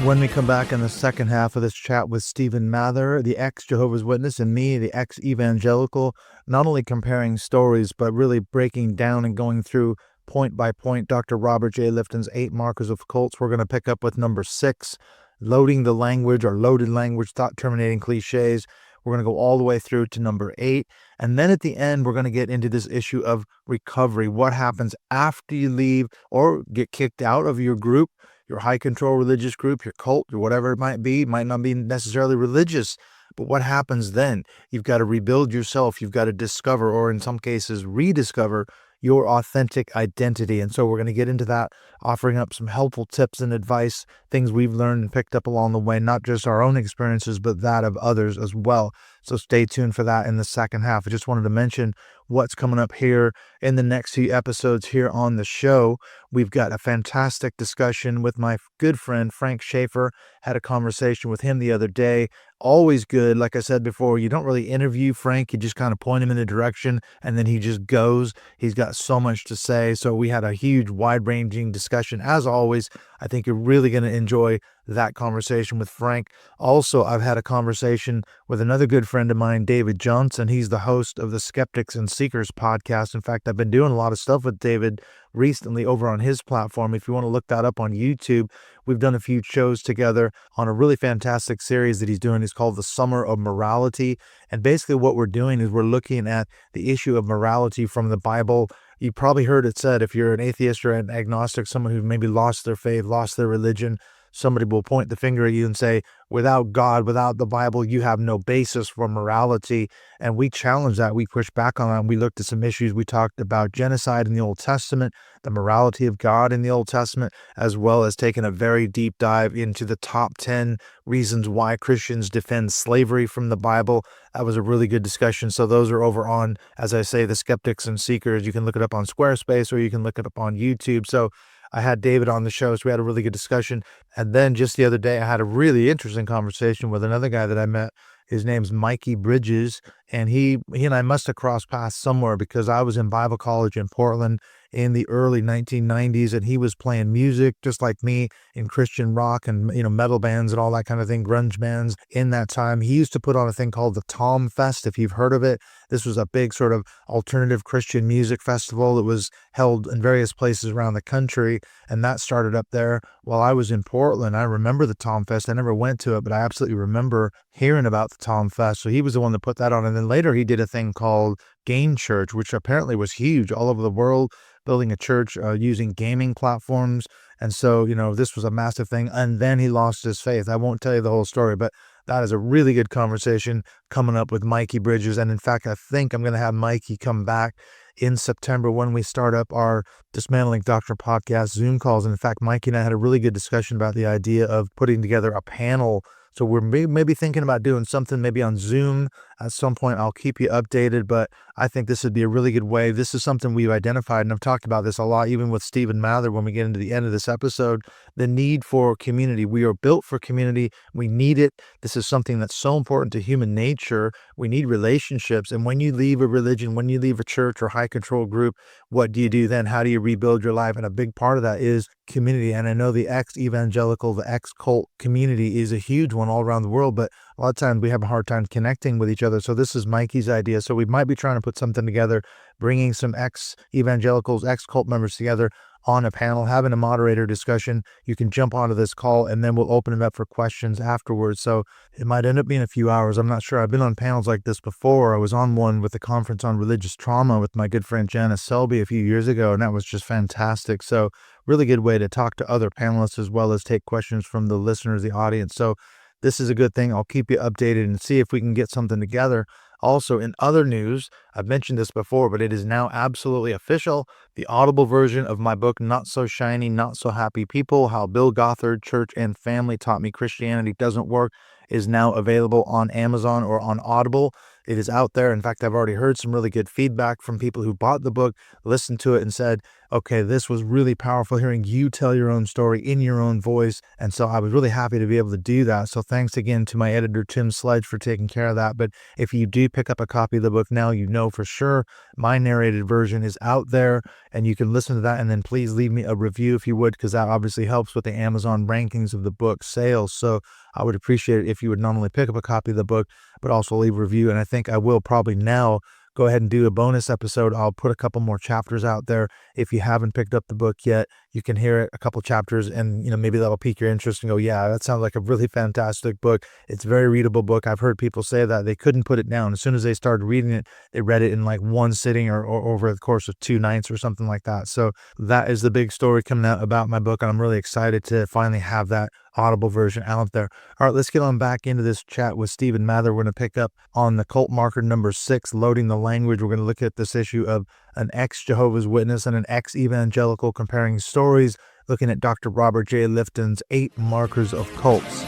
When we come back in the second half of this chat with Stephen Mather, the ex-Jehovah's Witness, and me, the ex-Evangelical, not only comparing stories, but really breaking down and going through point by point Dr. Robert Jay Lifton's 8 Markers of Cults. We're going to pick up with number 6, loading the language or loaded language, thought-terminating cliches. We're going to go all the way through to number 8. And then at the end, we're going to get into this issue of recovery. What happens after you leave or get kicked out of your group, your high control religious group, your cult, or whatever it might be. It might not be necessarily religious, but what happens then? You've got to rebuild yourself. You've got to discover, or in some cases, rediscover your authentic identity. And so we're going to get into that, offering up some helpful tips and advice, things we've learned and picked up along the way, not just our own experiences, but that of others as well. So stay tuned for that in the second half. I just wanted to mention what's coming up here in the next few episodes here on the show. We've got a fantastic discussion with my good friend, Frank Schaefer. Had a conversation with him the other day. Always good. Like I said before, you don't really interview Frank. You just kind of point him in a direction and then he just goes. He's got so much to say. So we had a huge wide-ranging discussion. As always, I think you're really going to enjoy that conversation with Frank. Also, I've had a conversation with another good friend of mine, David Johnson. He's the host of the Skeptics and Seekers podcast. In fact, I've been doing a lot of stuff with David recently over on his platform. If you want to look that up on YouTube, we've done a few shows together on a really fantastic series that he's doing. It's called The Summer of Morality. And basically what we're doing is we're looking at the issue of morality from the Bible. You probably heard it said, if you're an atheist or an agnostic, someone who maybe lost their faith, lost their religion, somebody will point the finger at you and say, without God, without the Bible, you have no basis for morality. And we challenge that. We push back on that. And we looked at some issues. We talked about genocide in the Old Testament, the morality of God in the Old Testament, as well as taking a very deep dive into the top 10 reasons why Christians defend slavery from the Bible. That was a really good discussion. So those are over on, as I say, the Skeptics and Seekers. You can look it up on Squarespace or you can look it up on YouTube. So I had David on the show, so we had a really good discussion. And then just the other day, I had a really interesting conversation with another guy that I met. His name's Mikey Bridges, and he and I must have crossed paths somewhere because I was in Bible college in Portland in the early 1990s, and he was playing music just like me in Christian rock and metal bands and all that kind of thing, grunge bands in that time. He used to put on a thing called the Tom Fest, if you've heard of it. This was a big sort of alternative Christian music festival that was held in various places around the country, and that started up there while I was in Portland. I remember the Tom Fest. I never went to it, but I absolutely remember hearing about the Tom Fest. So he was the one that put that on. And then later he did a thing called Game Church, which apparently was huge all over the world, building a church using gaming platforms. And so, this was a massive thing. And then he lost his faith. I won't tell you the whole story, but that is a really good conversation coming up with Mikey Bridges. And in fact, I think I'm going to have Mikey come back in September when we start up our Dismantling Doctrine podcast Zoom calls. And in fact, Mikey and I had a really good discussion about the idea of putting together a panel. So we're maybe thinking about doing something maybe on Zoom at some point. I'll keep you updated, but I think this would be a really good way. This is something we've identified, and I've talked about this a lot, even with Stephen Mather when we get into the end of this episode, the need for community. We are built for community. We need it. This is something that's so important to human nature. We need relationships. And when you leave a religion, when you leave a church or high control group, what do you do then? How do you rebuild your life? And a big part of that is community. And I know the ex-evangelical, the ex-cult community is a huge one all around the world, but a lot of times we have a hard time connecting with each other. So this is Mikey's idea. So we might be trying to put something together, bringing some ex-evangelicals, ex-cult members together on a panel, having a moderator discussion. You can jump onto this call and then we'll open it up for questions afterwards. So it might end up being a few hours. I'm not sure. I've been on panels like this before. I was on one with the conference on religious trauma with my good friend Janice Selby a few years ago, and that was just fantastic. So really good way to talk to other panelists as well as take questions from the listeners, the audience. So this is a good thing. I'll keep you updated and see if we can get something together. Also, in other news, I've mentioned this before, but it is now absolutely official. The Audible version of my book, Not So Shiny, Not So Happy People, How Bill Gothard, Church and Family Taught Me Christianity Doesn't Work, is now available on Amazon or on Audible. It is out there. In fact, I've already heard some really good feedback from people who bought the book, listened to it, and said, okay, this was really powerful hearing you tell your own story in your own voice. And so I was really happy to be able to do that. So thanks again to my editor, Tim Sledge, for taking care of that. But if you do pick up a copy of the book now, you know for sure my narrated version is out there and you can listen to that. And then please leave me a review if you would, because that obviously helps with the Amazon rankings of the book sales. So I would appreciate it if you would not only pick up a copy of the book, but also leave a review. And I think I will probably now go ahead and do a bonus episode. I'll put a couple more chapters out there. If you haven't picked up the book yet, you can hear it, a couple chapters, and maybe that'll pique your interest and go, yeah, that sounds like a really fantastic book. It's a very readable book. I've heard people say that they couldn't put it down. As soon as they started reading it, they read it in like one sitting or over the course of 2 nights or something like that. So that is the big story coming out about my book, and I'm really excited to finally have that Audible version out there. All right, let's get on back into this chat with Stephen Mather. We're going to pick up on the cult marker number 6, loading the language. We're going to look at this issue of an ex-Jehovah's Witness and an ex-Evangelical comparing stories, looking at Dr. Robert Jay Lifton's 8 markers of cults.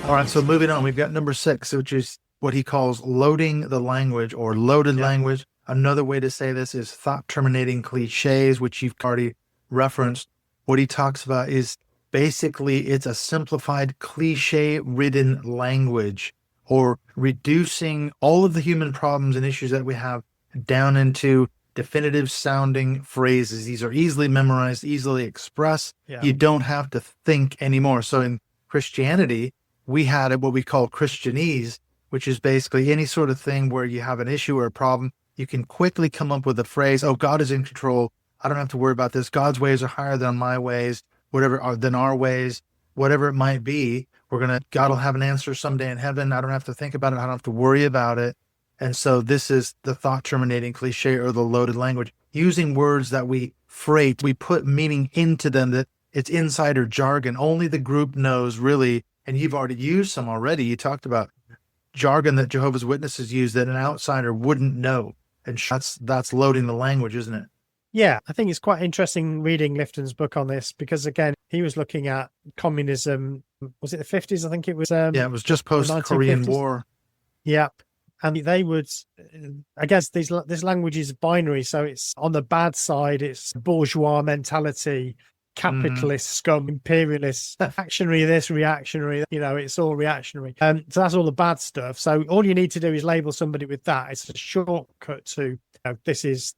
All right, so moving on, we've got number 6, which is what he calls loading the language or loaded language. Another way to say this is thought-terminating cliches, which you've already referenced. What he talks about is basically it's a simplified, cliche-ridden language, or reducing all of the human problems and issues that we have down into definitive-sounding phrases. These are easily memorized, easily expressed. Yeah. You don't have to think anymore. So in Christianity, we had what we call Christianese, which is basically any sort of thing where you have an issue or a problem. You can quickly come up with a phrase, oh, God is in control. I don't have to worry about this. God's ways are higher than my ways, than our ways, whatever it might be. God will have an answer someday in heaven. I don't have to think about it. I don't have to worry about it. And so this is the thought-terminating cliche or the loaded language, using words that we freight, we put meaning into them, that it's insider jargon. Only the group knows really, and you've already used some already. You talked about jargon that Jehovah's Witnesses use that an outsider wouldn't know. And that's loading the language, isn't it? Yeah, I think it's quite interesting reading Lifton's book on this because, again, he was looking at communism. Was it the 50s? I think it was. Yeah, it was just post-Korean War. Yeah. And they would, I guess this language is binary. So it's on the bad side, it's bourgeois mentality, capitalist scum, imperialist, actionary this, reactionary, it's all reactionary. So that's all the bad stuff. So all you need to do is label somebody with that. It's a shortcut to, this is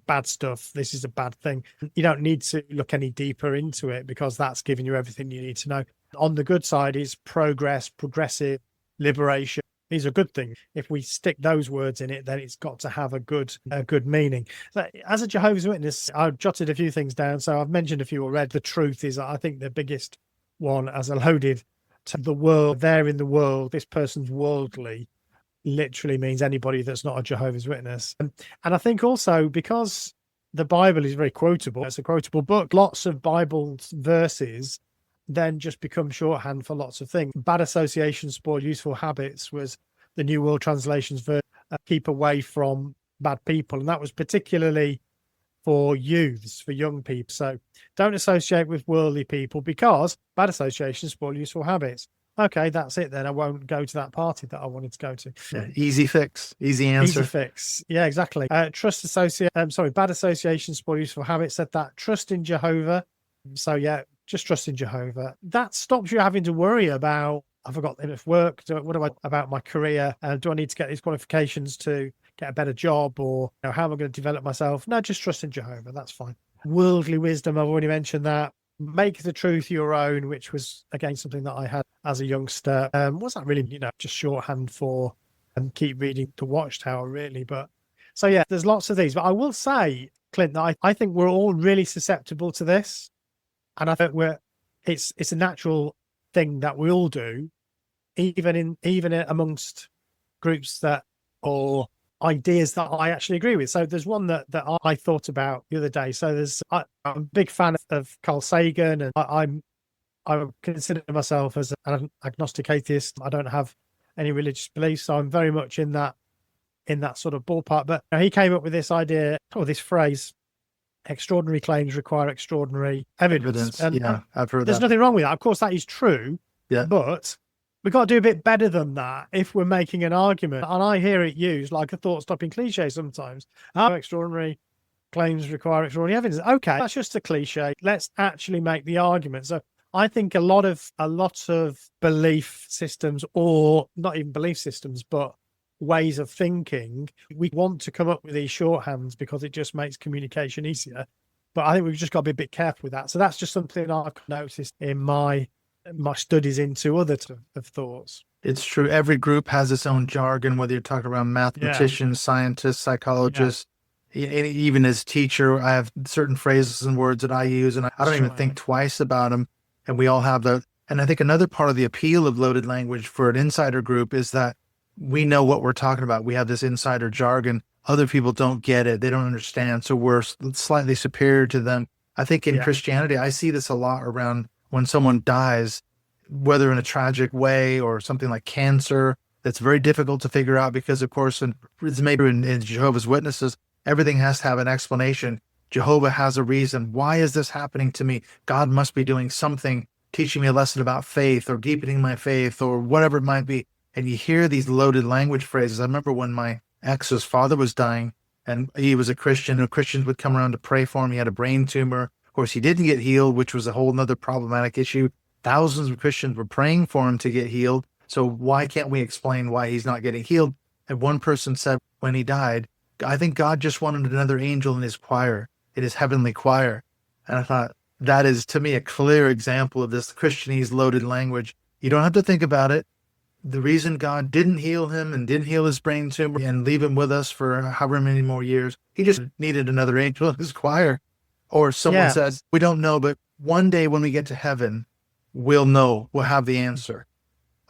bad stuff. This is a bad thing. You don't need to look any deeper into it because that's giving you everything you need to know. On the good side is progress, progressive, liberation. These are good things. If we stick those words in it, then it's got to have a good meaning. So as a Jehovah's Witness, I've jotted a few things down. So I've mentioned a few already. The truth is, I think, the biggest one as a loaded to the world. They're in the world. This person's worldly literally means anybody that's not a Jehovah's Witness. And I think also because the Bible is very quotable, it's a quotable book, lots of Bible verses then just become shorthand for lots of things. Bad associations spoil useful habits was the New World Translation's version, keep away from bad people. And that was particularly for youths, for young people. So don't associate with worldly people because bad associations spoil useful habits. Okay, that's it then. I won't go to that party that I wanted to go to. Yeah, easy fix, easy answer. Easy fix. Yeah, exactly. Bad associations spoil useful habits. Said that. Trust in Jehovah. So yeah, just trust in Jehovah. That stops you having to worry about, have I got enough work? About my career? Do I need to get these qualifications to get a better job? Or how am I going to develop myself? No, just trust in Jehovah. That's fine. Worldly wisdom, I've already mentioned that. Make the truth your own, which was, again, something that I had as a youngster. Was that really, just shorthand for keep reading the Watchtower, really? But so, yeah, there's lots of these. But I will say, Clint, that I think we're all really susceptible to this. And I think it's a natural thing that we all do, even amongst groups that or ideas that I actually agree with. So there's one that I thought about the other day. So I'm a big fan of Carl Sagan, and I'm I consider myself as an agnostic atheist. I don't have any religious beliefs, so I'm very much in that sort of ballpark. But he came up with this idea, or this phrase: extraordinary claims require extraordinary evidence. And yeah, I've heard there's that. nothing wrong with that. Of course, that is true. Yeah. But we've got to do a bit better than that if we're making an argument. And I hear it used like a thought-stopping cliche sometimes. Oh, extraordinary claims require extraordinary evidence. Okay, that's just a cliche. Let's actually make the argument. So I think a lot of belief systems, or not even belief systems, but ways of thinking, we want to come up with these shorthands because it just makes communication easier. But I think we've just got to be a bit careful with that. So that's just something I've noticed in my studies into other of thoughts. It's true. Every group has its own jargon, whether you're talking about mathematicians, scientists, psychologists. Even as teacher, I have certain phrases and words that I use, and I don't even think twice about them. And we all have that. And I think another part of the appeal of loaded language for an insider group is that we know what we're talking about. We have this insider jargon. Other people don't get it. They don't understand. So we're slightly superior to them. I think in Christianity, I see this a lot around when someone dies, whether in a tragic way or something like cancer, that's very difficult to figure out because, of course, it's maybe in Jehovah's Witnesses, everything has to have an explanation. Jehovah has a reason. Why is this happening to me? God must be doing something, teaching me a lesson about faith or deepening my faith or whatever it might be. And you hear these loaded language phrases. I remember when my ex's father was dying and he was a Christian, and Christians would come around to pray for him. He had a brain tumor. Of course, he didn't get healed, which was a whole nother problematic issue. Thousands of Christians were praying for him to get healed. So why can't we explain why he's not getting healed? And one person said when he died, I think God just wanted another angel in his choir, in his heavenly choir. And I thought, that is, to me, a clear example of this Christianese loaded language. You don't have to think about it. The reason God didn't heal him and didn't heal his brain tumor and leave him with us for however many more years, he just needed another angel in his choir. Or someone said, we don't know, but one day when we get to heaven, we'll know, we'll have the answer.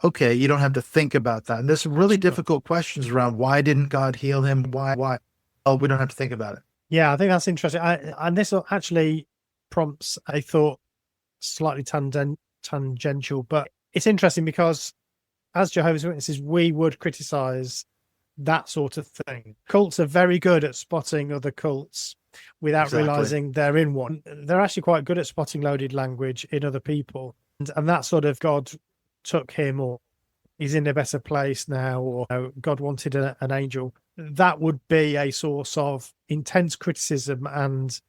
Okay, you don't have to think about that. And there's some really difficult questions around why didn't God heal him? Why? Oh, we don't have to think about it. Yeah, I think that's interesting. And this actually prompts a thought slightly tangential, but it's interesting because as Jehovah's Witnesses, we would criticize that sort of thing. Cults are very good at spotting other cults without realizing they're in one. They're actually quite good at spotting loaded language in other people. And that sort of God took him, or he's in a better place now, or God wanted an angel. That would be a source of intense criticism and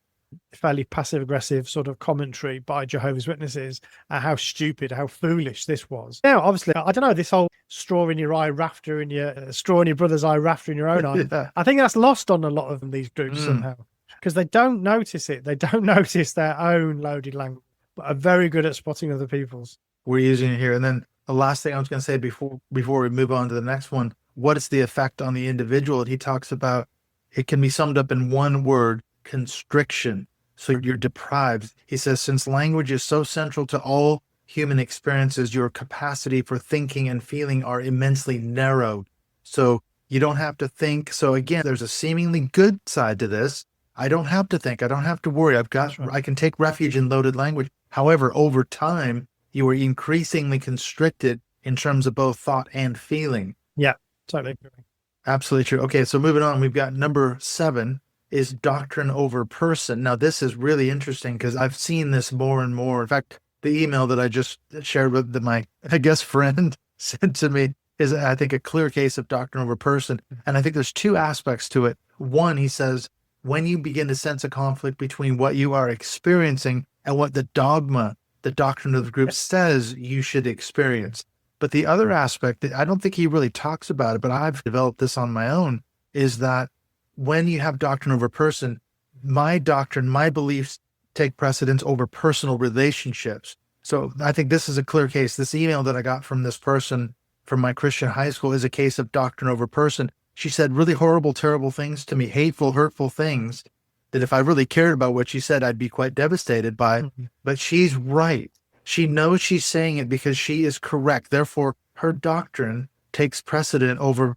fairly passive-aggressive sort of commentary by Jehovah's Witnesses at how stupid, how foolish this was. Now, obviously, I don't know, this whole straw in your eye, rafter in your straw in your brother's eye, rafter in your own eye. I think that's lost on a lot of these groups somehow, because they don't notice it. They don't notice their own loaded language, but are very good at spotting other people's. We're using it here. And then the last thing I was going to say before we move on to the next one, what is the effect on the individual? He talks about, it can be summed up in one word: constriction. So you're deprived. He says, since language is so central to all human experiences, your capacity for thinking and feeling are immensely narrowed. So you don't have to think. So again, there's a seemingly good side to this. I don't have to think. I don't have to worry. I can take refuge in loaded language. However, over time, you are increasingly constricted in terms of both thought and feeling. Yeah, totally agree. Absolutely true. Okay, so moving on, we've got number 7 is doctrine over person. Now, this is really interesting because I've seen this more and more. In fact, the email that I just shared with my, friend sent to me is, I think, a clear case of doctrine over person. And I think there's 2 aspects to it. One, he says, when you begin to sense a conflict between what you are experiencing and what the dogma, the doctrine of the group says you should experience. But the other aspect, I don't think he really talks about it, but I've developed this on my own, is that when you have doctrine over person, my doctrine, my beliefs take precedence over personal relationships. So I think this is a clear case. This email that I got from this person from my Christian high school is a case of doctrine over person. She said really horrible, terrible things to me, hateful, hurtful things that if I really cared about what she said, I'd be quite devastated by. Mm-hmm. But she's right. She knows she's saying it because she is correct. Therefore, her doctrine takes precedent over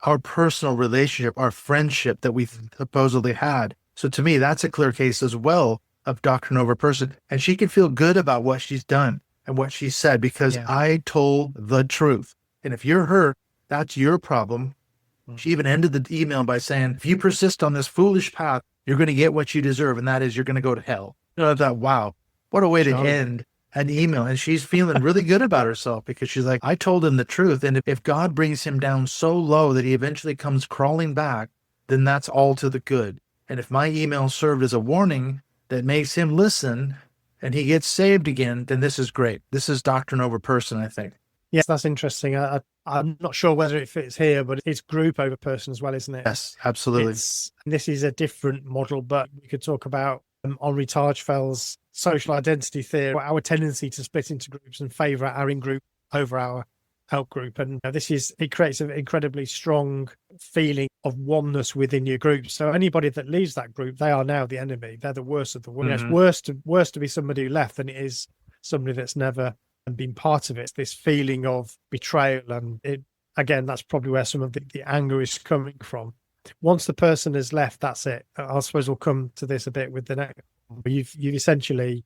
our personal relationship, our friendship that we supposedly had. So to me, that's a clear case as well of doctrine over person. And she can feel good about what she's done. and what she said because Yeah. I told the truth. And if you're her, that's your problem. She even ended the email by saying, if you persist on this foolish path, you're going to get what you deserve, and that is you're going to go to hell. I thought, wow, what a way to end an email. And she's feeling really good about herself because she's like, I told him the truth. And if God brings him down so low that he eventually comes crawling back, then that's all to the good. And if my email served as a warning that makes him listen and he gets saved again, then this is great. This is doctrine over person, I think. Yes, that's interesting. I'm not sure whether it fits here, but it's group over person as well, isn't it? Yes, absolutely. This is a different model, but we could talk about Henri Tajfeld's social identity theory, our tendency to split into groups and favor our in-group over our out-group. And it creates an incredibly strong feeling of oneness within your group. So anybody that leaves that group, they are now the enemy. They're the worst of the worst. It's worse to be somebody who left than it is somebody that's never been part of it. It's this feeling of betrayal, and again, that's probably where some of the anger is coming from. Once the person has left, that's it. I suppose we'll come to this a bit with the next. You've essentially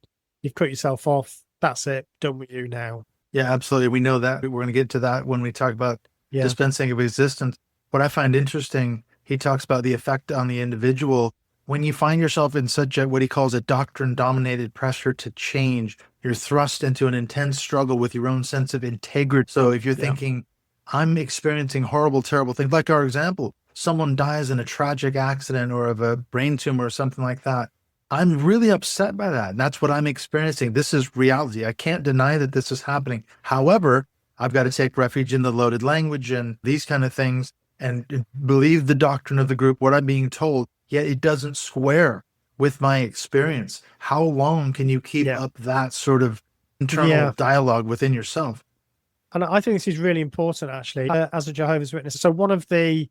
cut yourself off. That's it. Done with you now. Yeah, absolutely. We know that. We're going to get to that when we talk about dispensing of existence. What I find interesting, he talks about the effect on the individual when you find yourself in such a, what he calls a doctrine-dominated pressure to change. You're thrust into an intense struggle with your own sense of integrity. So if you're thinking, I'm experiencing horrible, terrible things, like our example, someone dies in a tragic accident or of a brain tumor or something like that, I'm really upset by that. And that's what I'm experiencing. This is reality. I can't deny that this is happening. However, I've got to take refuge in the loaded language and these kind of things and believe the doctrine of the group, what I'm being told, yet it doesn't square with my experience. How long can you keep up that sort of internal dialogue within yourself? And I think this is really important, actually, as a Jehovah's Witness. So one of the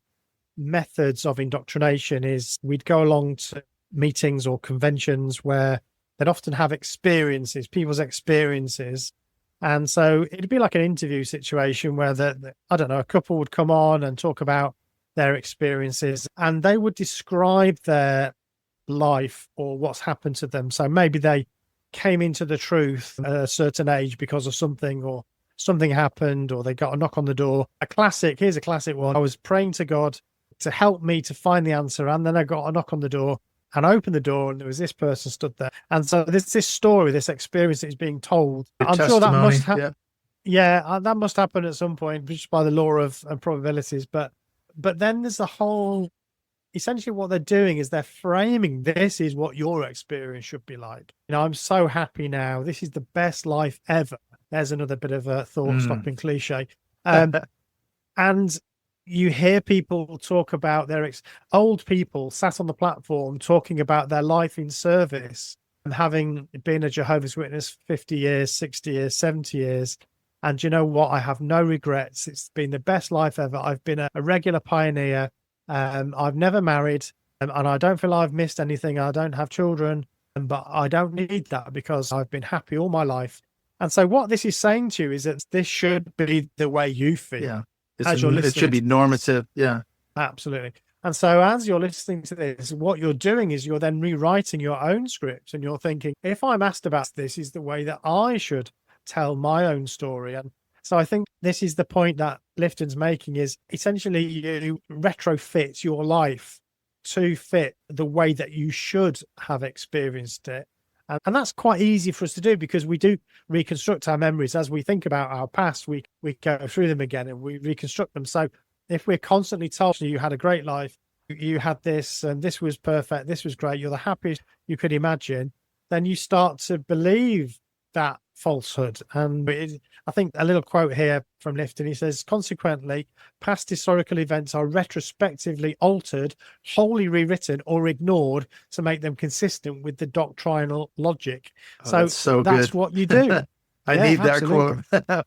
methods of indoctrination is we'd go along to meetings or conventions where they'd often have experiences, people's experiences. And so it'd be like an interview situation where I don't know, a couple would come on and talk about their experiences, and they would describe their life or what's happened to them. So maybe they came into the truth at a certain age because of something, or something happened, or they got a knock on the door. Here's a classic one. I was praying to God to help me to find the answer, and then I got a knock on the door, and I opened the door, and there was this person stood there. And so this story, this experience that is being told. I'm sure that must happen. Yeah, that must happen at some point, just by the law of probabilities. But then there's the whole, essentially what they're doing is they're framing, this is what your experience should be like. I'm so happy now. This is the best life ever. There's another bit of a thought-stopping cliche. And you hear people talk about old people sat on the platform talking about their life in service and having been a Jehovah's Witness 50 years, 60 years, 70 years. And you know what? I have no regrets. It's been the best life ever. I've been a regular pioneer. I've never married, and I don't feel I've missed anything. I don't have children, but I don't need that because I've been happy all my life. And so what this is saying to you is that this should be the way you feel. Yeah. It should be normative. Yeah. Absolutely. And so as you're listening to this, what you're doing is you're then rewriting your own script, and you're thinking, if I'm asked about this is the way that I should tell my own story. And so I think this is the point that Lifton's making, is essentially you retrofit your life to fit the way that you should have experienced it. And that's quite easy for us to do because we do reconstruct our memories. As we think about our past, we go through them again and we reconstruct them. So if we're constantly told you had a great life, you had this and this was perfect, this was great, you're the happiest you could imagine, then you start to believe that falsehood. And I think a little quote here from Lifton, he says, consequently, past historical events are retrospectively altered, wholly rewritten or ignored to make them consistent with the doctrinal logic. That's good. What you do. I need absolutely. That quote.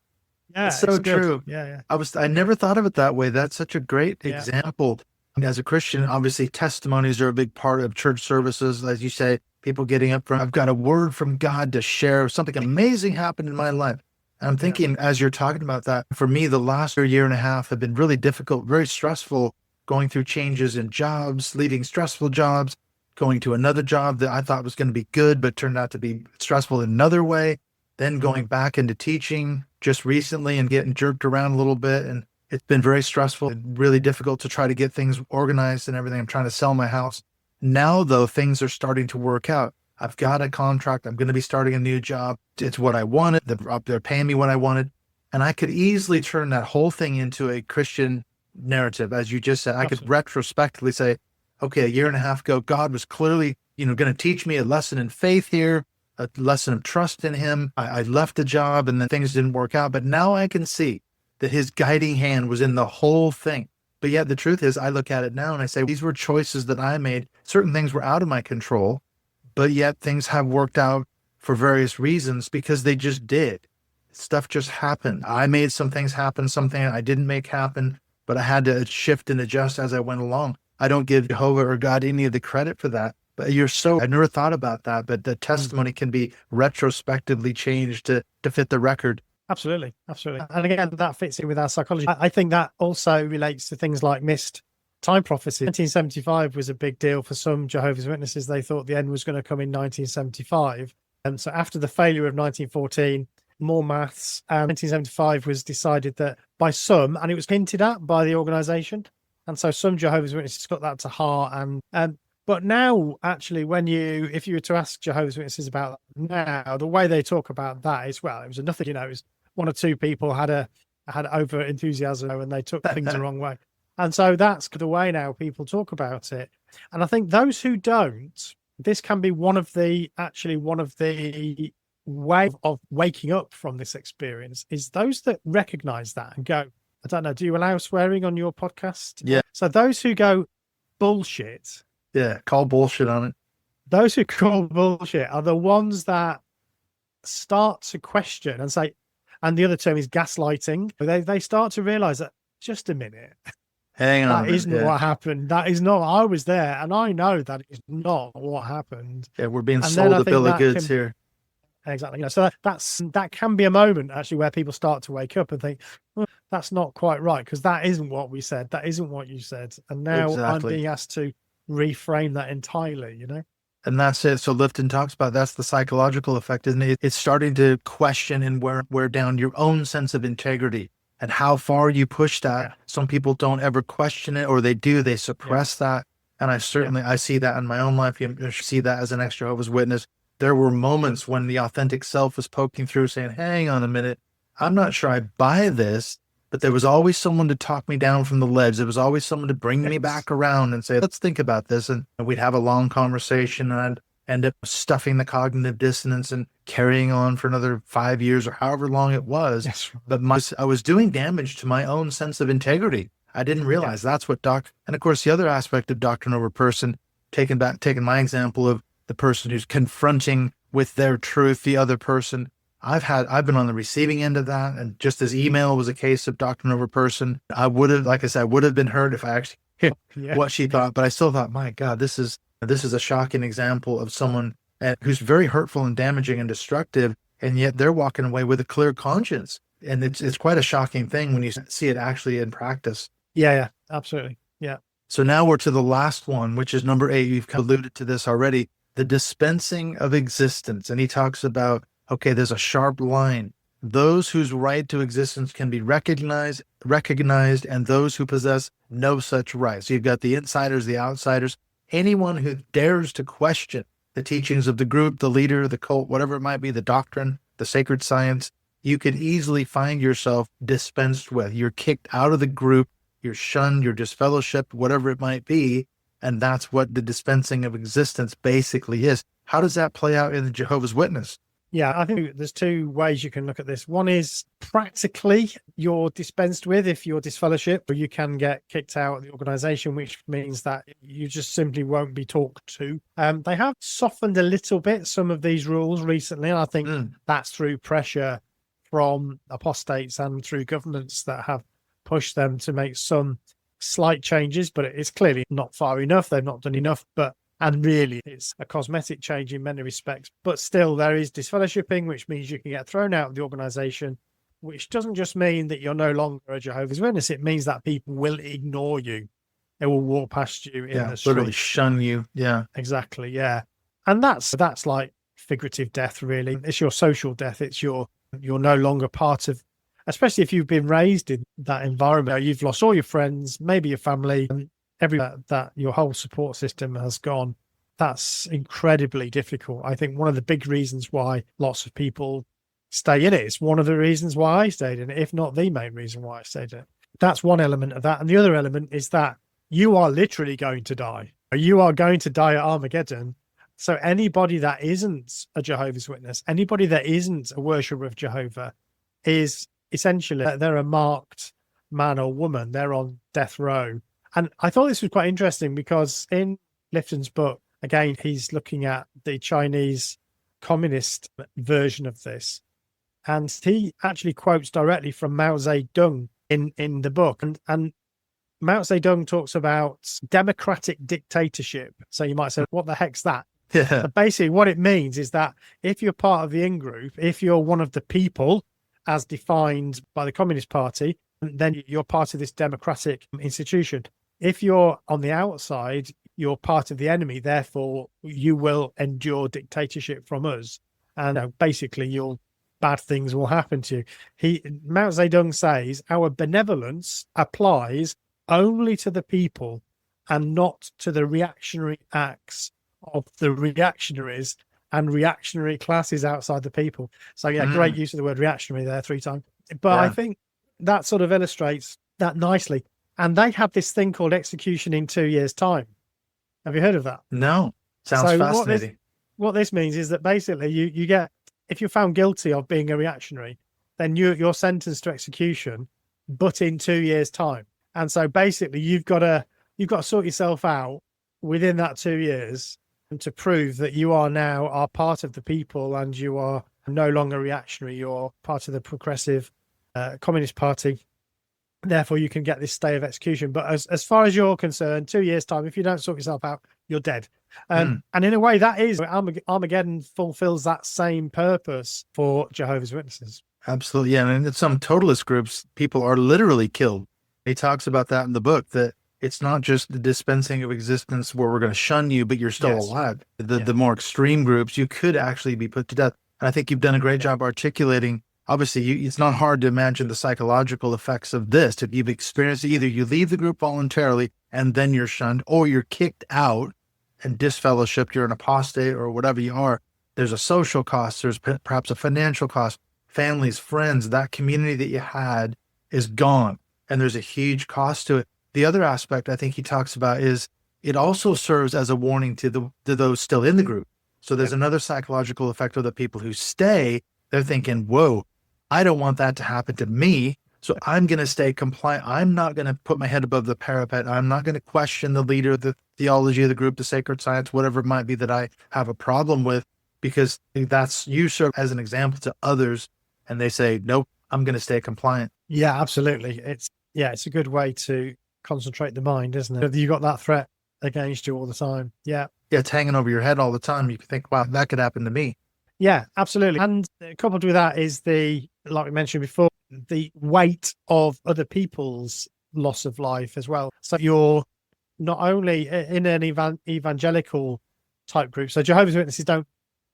Yeah, it's so true. Yeah. I never thought of it that way. That's such a great example. As a Christian, obviously testimonies are a big part of church services. As you say, people getting up from, I've got a word from God to share. Something amazing happened in my life. And I'm thinking, as you're talking about that, for me, the last year and a half have been really difficult, very stressful, going through changes in jobs, leaving stressful jobs, going to another job that I thought was going to be good, but turned out to be stressful in another way. then going back into teaching just recently and getting jerked around a little bit. And it's been very stressful and really difficult to try to get things organized and everything. I'm trying to sell my house. Now, though, things are starting to work out. I've got a contract. I'm going to be starting a new job. It's what I wanted. They're paying me what I wanted. And I could easily turn that whole thing into a Christian narrative. As you just said, I could retrospectively say, okay, a year and a half ago, God was clearly, going to teach me a lesson in faith here, a lesson of trust in him. I left the job and then things didn't work out. But now I can see that his guiding hand was in the whole thing. But yet the truth is, I look at it now and I say, these were choices that I made. Certain things were out of my control, but yet things have worked out for various reasons because they just did. Stuff just happened. I made some things happen, something I didn't make happen, but I had to shift and adjust as I went along. I don't give Jehovah or God any of the credit for that. But I never thought about that, but the testimony can be retrospectively changed to fit the record. Absolutely. Absolutely. And again, that fits in with our psychology. I think that also relates to things like missed time prophecy. 1975 was a big deal for some Jehovah's Witnesses. They thought the end was going to come in 1975. And so after the failure of 1914, more maths, 1975 was decided that by some, and it was hinted at by the organization. And so some Jehovah's Witnesses got that to heart. But now, actually, if you were to ask Jehovah's Witnesses about that now, the way they talk about that is, well, it was nothing, it was one or two people had over enthusiasm and they took things the wrong way. And so that's the way now people talk about it. And I think those who don't, this can be one of the way of waking up from this experience is those that recognize that and go, I don't know, do you allow swearing on your podcast? Yeah. So those who go bullshit. Yeah, call bullshit on it. Those who call bullshit are the ones that start to question and say, and the other term is gaslighting. They start to realize that, just a minute, hang on, that isn't what happened. That is not, I was there and I know that is not what happened. Yeah, we're being sold a bill of goods here. Exactly. So that can be a moment actually where people start to wake up and think, well, that's not quite right, because that isn't what we said. That isn't what you said. And now I'm being asked to reframe that entirely, And that's it. So Lifton talks about that's the psychological effect, isn't it? It's starting to question and wear down your own sense of integrity and how far you push that. Yeah. Some people don't ever question it, or they do, they suppress that. And I see that in my own life. You see that as an ex-Jehovah's Witness. There were moments when the authentic self was poking through saying, hang on a minute, I'm not sure I buy this. But there was always someone to talk me down from the ledge. There was always someone to bring me back around and say, let's think about this. And we'd have a long conversation, and I'd end up stuffing the cognitive dissonance and carrying on for another 5 years or however long it was. Yes. But I was doing damage to my own sense of integrity. I didn't realize that's what and of course, the other aspect of doctrine over person, taking my example of the person who's confronting with their truth, the other person. I've been on the receiving end of that. And just as email was a case of doctrine over person, I would have been hurt if I actually heard what she thought. But I still thought, my God, this is a shocking example of someone who's very hurtful and damaging and destructive. And yet they're walking away with a clear conscience. And it's quite a shocking thing when you see it actually in practice. Yeah, absolutely. Yeah. So now we're to the last one, which is number 8. You've alluded to this already, the dispensing of existence. And he talks about, okay, there's a sharp line. Those whose right to existence can be recognized, and those who possess no such right. So you've got the insiders, the outsiders, anyone who dares to question the teachings of the group, the leader, the cult, whatever it might be, the doctrine, the sacred science, you could easily find yourself dispensed with. You're kicked out of the group, you're shunned, you're disfellowshipped, whatever it might be. And that's what the dispensing of existence basically is. How does that play out in the Jehovah's Witness? Yeah, I think there's two ways you can look at this. One is practically you're dispensed with if you're disfellowship, or you can get kicked out of the organization, which means that you just simply won't be talked to. They have softened a little bit some of these rules recently, and I think that's through pressure from apostates and through governments that have pushed them to make some slight changes, but it's clearly not far enough. They've not done enough, and really, it's a cosmetic change in many respects. But still, there is disfellowshipping, which means you can get thrown out of the organization, which doesn't just mean that you're no longer a Jehovah's Witness. It means that people will ignore you. They will walk past you in the street. Literally shun you. Yeah. Exactly, yeah. And that's like figurative death, really. It's your social death. It's you're no longer part of, especially if you've been raised in that environment. You've lost all your friends, maybe your family, and that your whole support system has gone. That's incredibly difficult. I think one of the big reasons why lots of people stay in it. It's one of the reasons why I stayed in it, if not the main reason why I stayed in it. That's one element of that. And the other element is that you are literally going to die. You are going to die at Armageddon. So anybody that isn't a Jehovah's Witness, anybody that isn't a worshipper of Jehovah, is essentially, they're a marked man or woman. They're on death row. And I thought this was quite interesting because in Lifton's book, again, he's looking at the Chinese communist version of this. And he actually quotes directly from Mao Zedong in the book. And Mao Zedong talks about democratic dictatorship. So you might say, what the heck's that? Yeah. But basically what it means is that if you're part of the in-group, if you're one of the people as defined by the Communist Party, then you're part of this democratic institution. If you're on the outside, you're part of the enemy. Therefore, you will endure dictatorship from us. And basically, bad things will happen to you. Mao Zedong says our benevolence applies only to the people and not to the reactionary acts of the reactionaries and reactionary classes outside the people. So yeah, great use of the word reactionary there 3 times. But I think that sort of illustrates that nicely. And they have this thing called execution in 2 years' time. Have you heard of that? No. Sounds fascinating. What this means is that basically you get, if you're found guilty of being a reactionary, then you're sentenced to execution, but in 2 years' time. And so basically you've got to sort yourself out within that 2 years and to prove that you are part of the people and you are no longer reactionary. You're part of the progressive Communist Party. Therefore, you can get this stay of execution. But as far as you're concerned, 2 years' time, if you don't sort yourself out, you're dead. And in a way, that is Armageddon fulfills that same purpose for Jehovah's Witnesses. Absolutely. Yeah. And in some totalist groups, people are literally killed. He talks about that in the book, that it's not just the dispensing of existence where we're going to shun you, but you're still alive. The more extreme groups, you could actually be put to death. And I think you've done a great job articulating. Obviously, it's not hard to imagine the psychological effects of this. If you've experienced it, either you leave the group voluntarily and then you're shunned, or you're kicked out and disfellowshipped, you're an apostate or whatever you are. There's a social cost. There's perhaps a financial cost. Families, friends, that community that you had is gone. And there's a huge cost to it. The other aspect I think he talks about is it also serves as a warning to those still in the group. So there's another psychological effect of the people who stay. They're thinking, whoa, I don't want that to happen to me. So I'm going to stay compliant. I'm not going to put my head above the parapet. I'm not going to question the leader, the theology of the group, the sacred science, whatever it might be that I have a problem with, because you serve as an example to others. And they say, nope, I'm going to stay compliant. Yeah, absolutely. It's a good way to concentrate the mind, isn't it? You got that threat against you all the time. Yeah. Yeah, it's hanging over your head all the time. You can think, wow, that could happen to me. Yeah, absolutely. And coupled with that is like we mentioned before, the weight of other people's loss of life as well. So you're not only in an evangelical type group. So Jehovah's Witnesses don't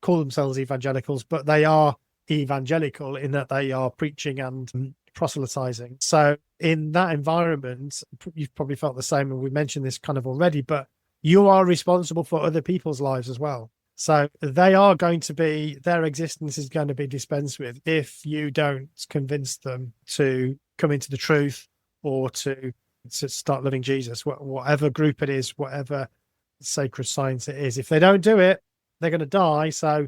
call themselves evangelicals, but they are evangelical in that they are preaching and proselytizing. So in that environment, you've probably felt the same, and we mentioned this kind of already, but you are responsible for other people's lives as well. So their existence is going to be dispensed with if you don't convince them to come into the truth or to start loving Jesus, whatever group it is, whatever sacred science it is. If they don't do it, they're going to die. So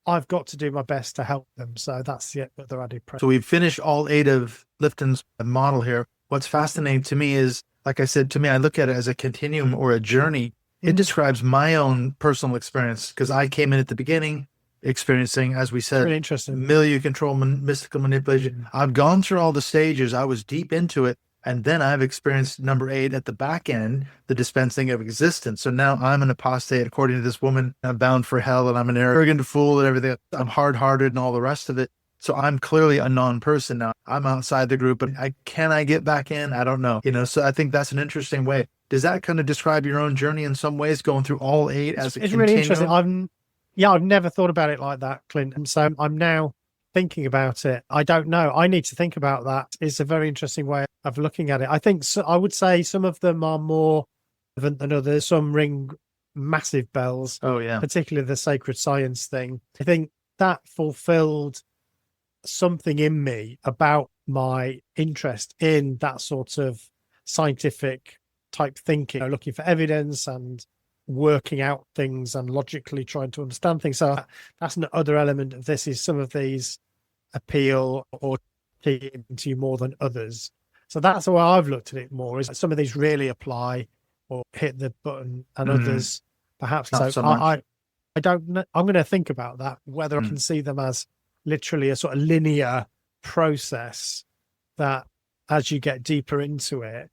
I've got to do my best to help them. So that's the other added pressure. So we've finished all 8 of Lifton's model here. What's fascinating to me is, like I said, I look at it as a continuum or a journey. It describes my own personal experience, because I came in at the beginning experiencing, as we said, really interesting. milieu control, mystical manipulation. I've gone through all the stages. I was deep into it. And then I've experienced number 8 at the back end, the dispensing of existence. So now I'm an apostate, according to this woman. I'm bound for hell, and I'm an arrogant fool and everything. I'm hard-hearted and all the rest of it. So I'm clearly a non-person now. I'm outside the group, but can I get back in? I don't know. So I think that's an interesting way. Does that kind of describe your own journey in some ways, going through all 8 as a continuum? Really interesting. Yeah, I've never thought about it like that, Clint. And so I'm now thinking about it. I don't know. I need to think about that. It's a very interesting way of looking at it. I think I would say some of them are more relevant than others. Some ring massive bells. Oh, yeah. Particularly the sacred science thing. I think that fulfilled something in me about my interest in that sort of scientific type thinking, looking for evidence and working out things and logically trying to understand things. So that's another element of this, is some of these appeal or key into you more than others. So that's the way I've looked at it more, is some of these really apply or hit the button, and others perhaps Not so much. I don't know. I'm going to think about that, whether I can see them as literally a sort of linear process that as you get deeper into it,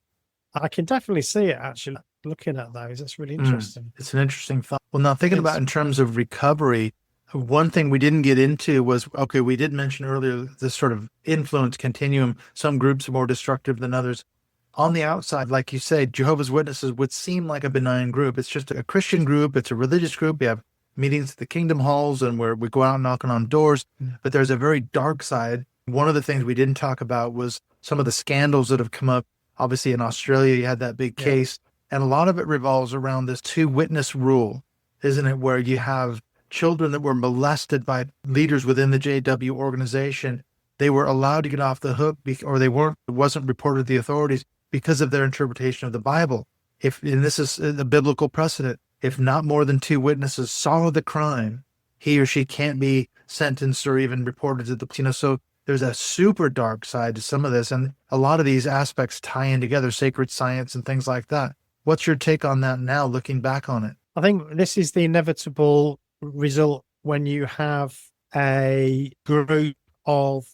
I can definitely see it actually looking at those. That's really interesting. It's an interesting thought. Well, now thinking about in terms of recovery, one thing we didn't get into was, okay, we did mention earlier this sort of influence continuum. Some groups are more destructive than others. On the outside, like you say, Jehovah's Witnesses would seem like a benign group. It's just a Christian group. It's a religious group. We have meetings at the kingdom halls and where we go out knocking on doors, but there's a very dark side. One of the things we didn't talk about was some of the scandals that have come up. Obviously in Australia, you had that big case, and a lot of it revolves around this 2-witness rule, isn't it? Where you have children that were molested by leaders within the JW organization. They were allowed to get off the hook, or they weren't. It wasn't reported to the authorities because of their interpretation of the Bible. And this is the biblical precedent. If not more than 2 witnesses saw the crime, he or she can't be sentenced or even reported to the, so there's a super dark side to some of this. And a lot of these aspects tie in together, sacred science and things like that. What's your take on that now, looking back on it? I think this is the inevitable result when you have a group of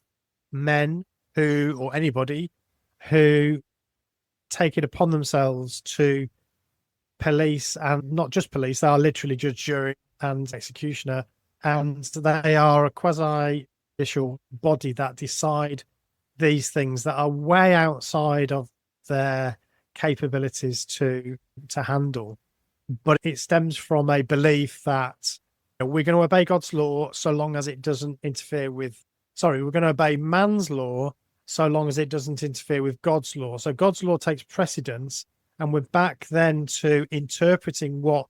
men who, or anybody who take it upon themselves to police, and not just police, they are literally judge, jury and executioner, and they are a quasi-judicial body that decide these things that are way outside of their capabilities to handle. But it stems from a belief that we're going to obey God's law so long as it doesn't interfere with, we're going to obey man's law so long as it doesn't interfere with God's law. So God's law takes precedence. And we're back then to interpreting what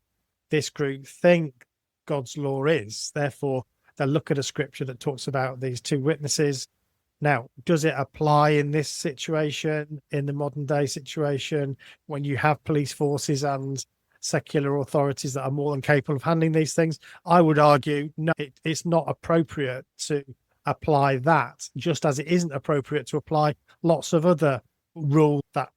this group think God's law is. Therefore, they'll look at a scripture that talks about these 2 witnesses. Now, does it apply in this situation, in the modern day situation, when you have police forces and secular authorities that are more than capable of handling these things? I would argue, no, it's not appropriate to apply that, just as it isn't appropriate to apply lots of other rules that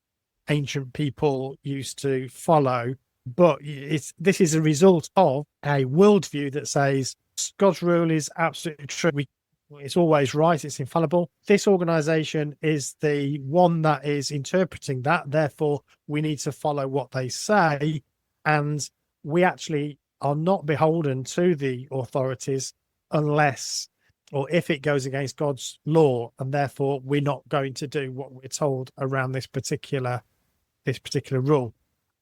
ancient people used to follow. But this is a result of a worldview that says God's rule is absolutely true. It's always right. It's infallible. This organization is the one that is interpreting that. Therefore, we need to follow what they say. And we actually are not beholden to the authorities unless, or if it goes against God's law. And therefore, we're not going to do what we're told around this particular rule.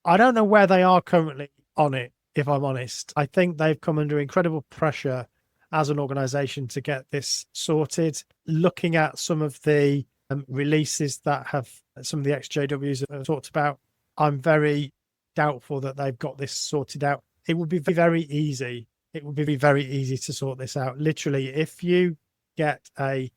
I don't know where they are currently on it, if I'm honest. I think they've come under incredible pressure as an organization to get this sorted. Looking at some of the releases that have some of the ex-JWs have talked about, I'm very doubtful that they've got this sorted out. It would be very easy. It would be very easy to sort this out. Literally, if you get a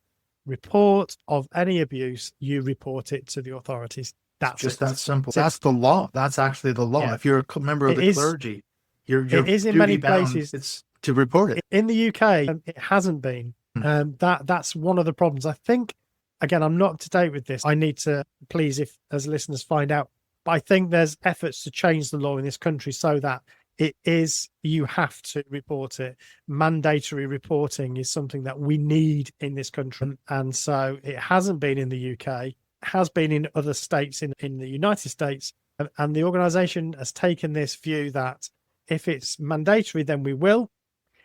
report of any abuse, you report it to the authorities. That's just that simple. That's the law. That's actually the law. If you're a member of the clergy, you're it is in many bound. places. It's to report it. In the UK, it hasn't been. That's one of the problems. I think, again, I'm not up to date with this. I need to, please, if as listeners find out. But I think there's efforts to change the law in this country so that it is, you have to report it. Mandatory reporting is something that we need in this country. And so it hasn't been in the UK. Has been in other states in the United States, and the organization has taken this view that if it's mandatory, then we will.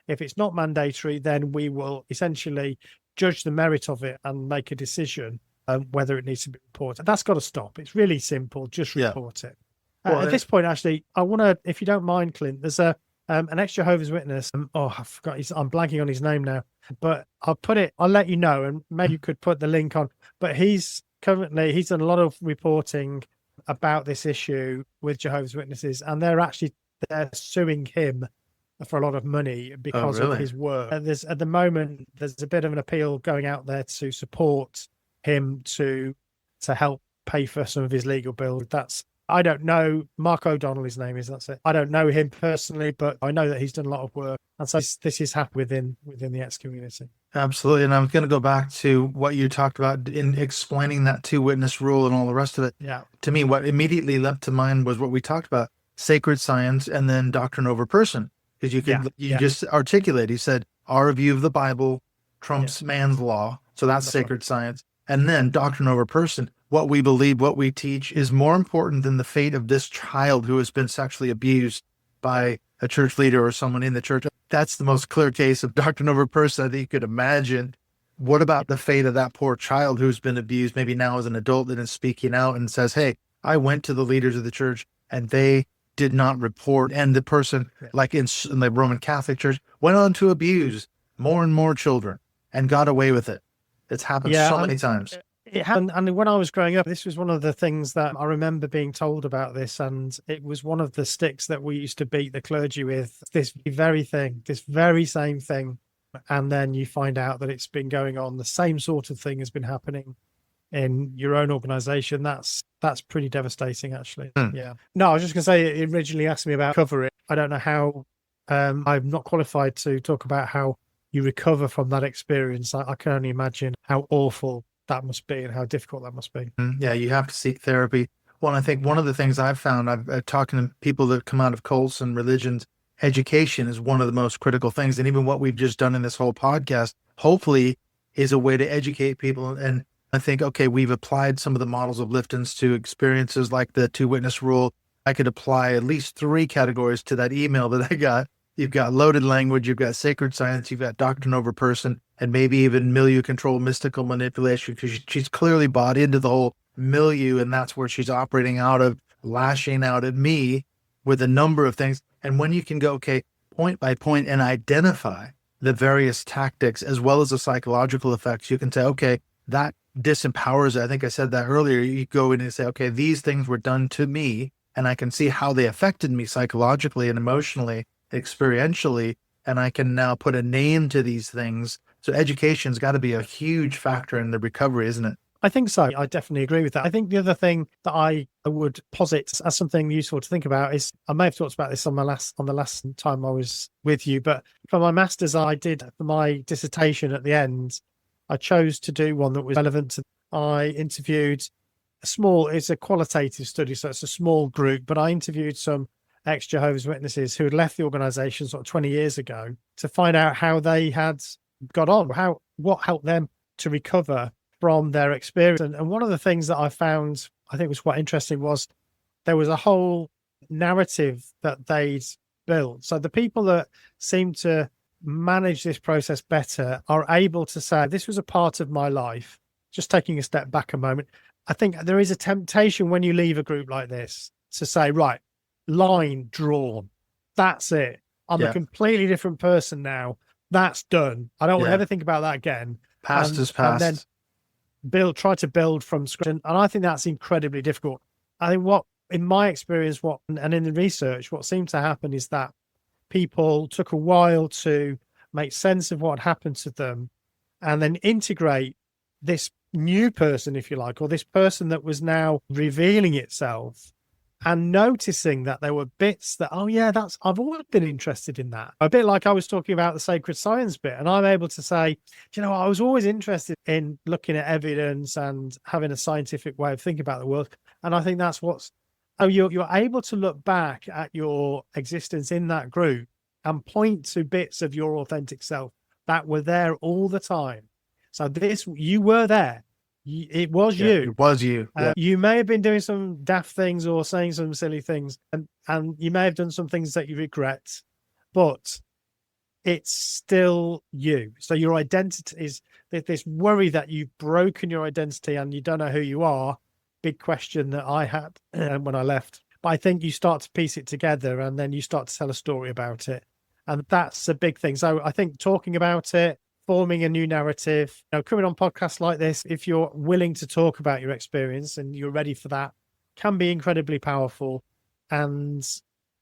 If it's not mandatory, then we will essentially judge the merit of it and make a decision whether it needs to be reported. That's got to stop. It's really simple. Just report it. At this point, actually, I want to, if you don't mind, Clint, there's a an ex-Jehovah's Witness. I forgot. I'm blanking on his name now, but I'll let you know, and maybe you could put the link on. But he's done a lot of reporting about this issue with Jehovah's Witnesses, and they're suing him for a lot of money because of his work. At the moment, there's a bit of an appeal going out there to support him to help pay for some of his legal bills. I don't know. Mark O'Donnell, his name is. That's it. I don't know him personally, but I know that he's done a lot of work, and so this is happening within the X community. Absolutely. And I'm going to go back to what you talked about in explaining that two-witness rule and all the rest of it. Yeah. To me, what immediately leapt to mind was what we talked about: sacred science and then doctrine over person. Because you just articulated, you said our view of the Bible trumps man's law, so that's sacred science, and then doctrine over person. What we believe, what we teach is more important than the fate of this child who has been sexually abused by a church leader or someone in the church. That's the most clear case of doctrine over person I think you could imagine. What about the fate of that poor child who's been abused, maybe now as an adult, that is speaking out and says, hey, I went to the leaders of the church and they did not report. And the person, like in the Roman Catholic Church, went on to abuse more and more children and got away with it. It's happened so many times. It happened, and when I was growing up, this was one of the things that I remember being told about this, and it was one of the sticks that we used to beat the clergy with, this very same thing. And then you find out that it's been going on, the same sort of thing has been happening in your own organization. That's pretty devastating, actually. Yeah. No, I was just going to say, it originally asked me about recovery. I don't know how, I'm not qualified to talk about how you recover from that experience. I can only imagine how awful that must be and how difficult that must be. Yeah, you have to seek therapy. Well, I think one of the things I've found, I've talking to people that come out of cults and religions, education is one of the most critical things. And even what we've just done in this whole podcast, hopefully, is a way to educate people. And I think, okay, we've applied some of the models of Lifton's to experiences like the two-witness rule. I could apply at least 3 categories to that email that I got. You've got loaded language, you've got sacred science, you've got doctrine over person, and maybe even milieu control, mystical manipulation, because she's clearly bought into the whole milieu, and that's where she's operating out of, lashing out at me with a number of things. And when you can go, okay, point by point and identify the various tactics as well as the psychological effects, you can say, okay, that disempowers it. I think I said that earlier. You go in and say, okay, these things were done to me, and I can see how they affected me psychologically and emotionally, experientially, and I can now put a name to these things. So education's got to be a huge factor in the recovery, isn't it? I think so. I definitely agree with that. I think the other thing that I would posit as something useful to think about is, I may have talked about this on the last time I was with you, but for my master's, I did for my dissertation at the end, I chose to do one that was relevant to, I interviewed it's a qualitative study, so it's a small group, but I interviewed some ex-Jehovah's Witnesses who had left the organization sort of 20 years ago to find out how they had got on, what helped them to recover from their experience. And one of the things that I found, I think was quite interesting, was there was a whole narrative that they'd built. So the people that seem to manage this process better are able to say, this was a part of my life. Just taking a step back a moment, I think there is a temptation when you leave a group like this to say, right, line drawn. That's it. I'm a completely different person now. That's done. I don't want to ever think about that again. Past is past. And then try to build from scratch. And I think that's incredibly difficult. I think in my experience, and in the research, what seemed to happen is that people took a while to make sense of what happened to them and then integrate this new person, if you like, or this person that was now revealing itself, and noticing that there were bits that, I've always been interested in that. A bit like I was talking about the sacred science bit, and I'm able to say, I was always interested in looking at evidence and having a scientific way of thinking about the world. And I think that's you're able to look back at your existence in that group and point to bits of your authentic self that were there all the time. So you were there. It was you. It was you. You may have been doing some daft things or saying some silly things, and you may have done some things that you regret, but it's still you. So your identity is this worry that you've broken your identity and you don't know who you are. Big question that I had when I left. But I think you start to piece it together and then you start to tell a story about it. And that's a big thing. So I think talking about it, forming a new narrative, coming on podcasts like this, if you're willing to talk about your experience and you're ready for that, can be incredibly powerful. And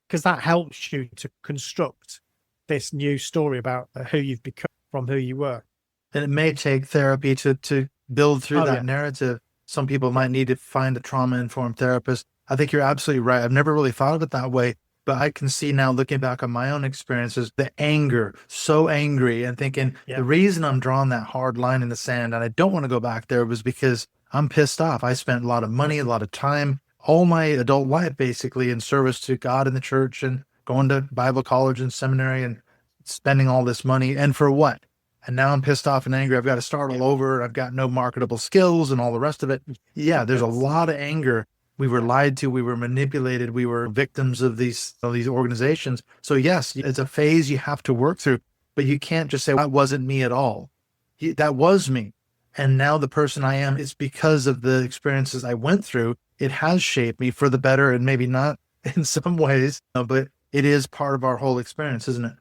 because that helps you to construct this new story about who you've become from who you were. And it may take therapy to build through that yeah. narrative. Some people might need to find a trauma-informed therapist. I think you're absolutely right. I've never really thought of it that way, but I can see now, looking back on my own experiences, the anger, so angry, and thinking the reason I'm drawing that hard line in the sand and I don't want to go back there was because I'm pissed off. I spent a lot of money, a lot of time, all my adult life basically in service to God and the church and going to Bible college and seminary and spending all this money. And for what? And now I'm pissed off and angry. I've got to start all over. I've got no marketable skills and all the rest of it. Yeah, there's a lot of anger. We were lied to. We were manipulated. We were victims of these organizations. So yes, it's a phase you have to work through, but you can't just say, that wasn't me at all. That was me. And now the person I am is because of the experiences I went through. It has shaped me for the better, and maybe not in some ways, but it is part of our whole experience, isn't it?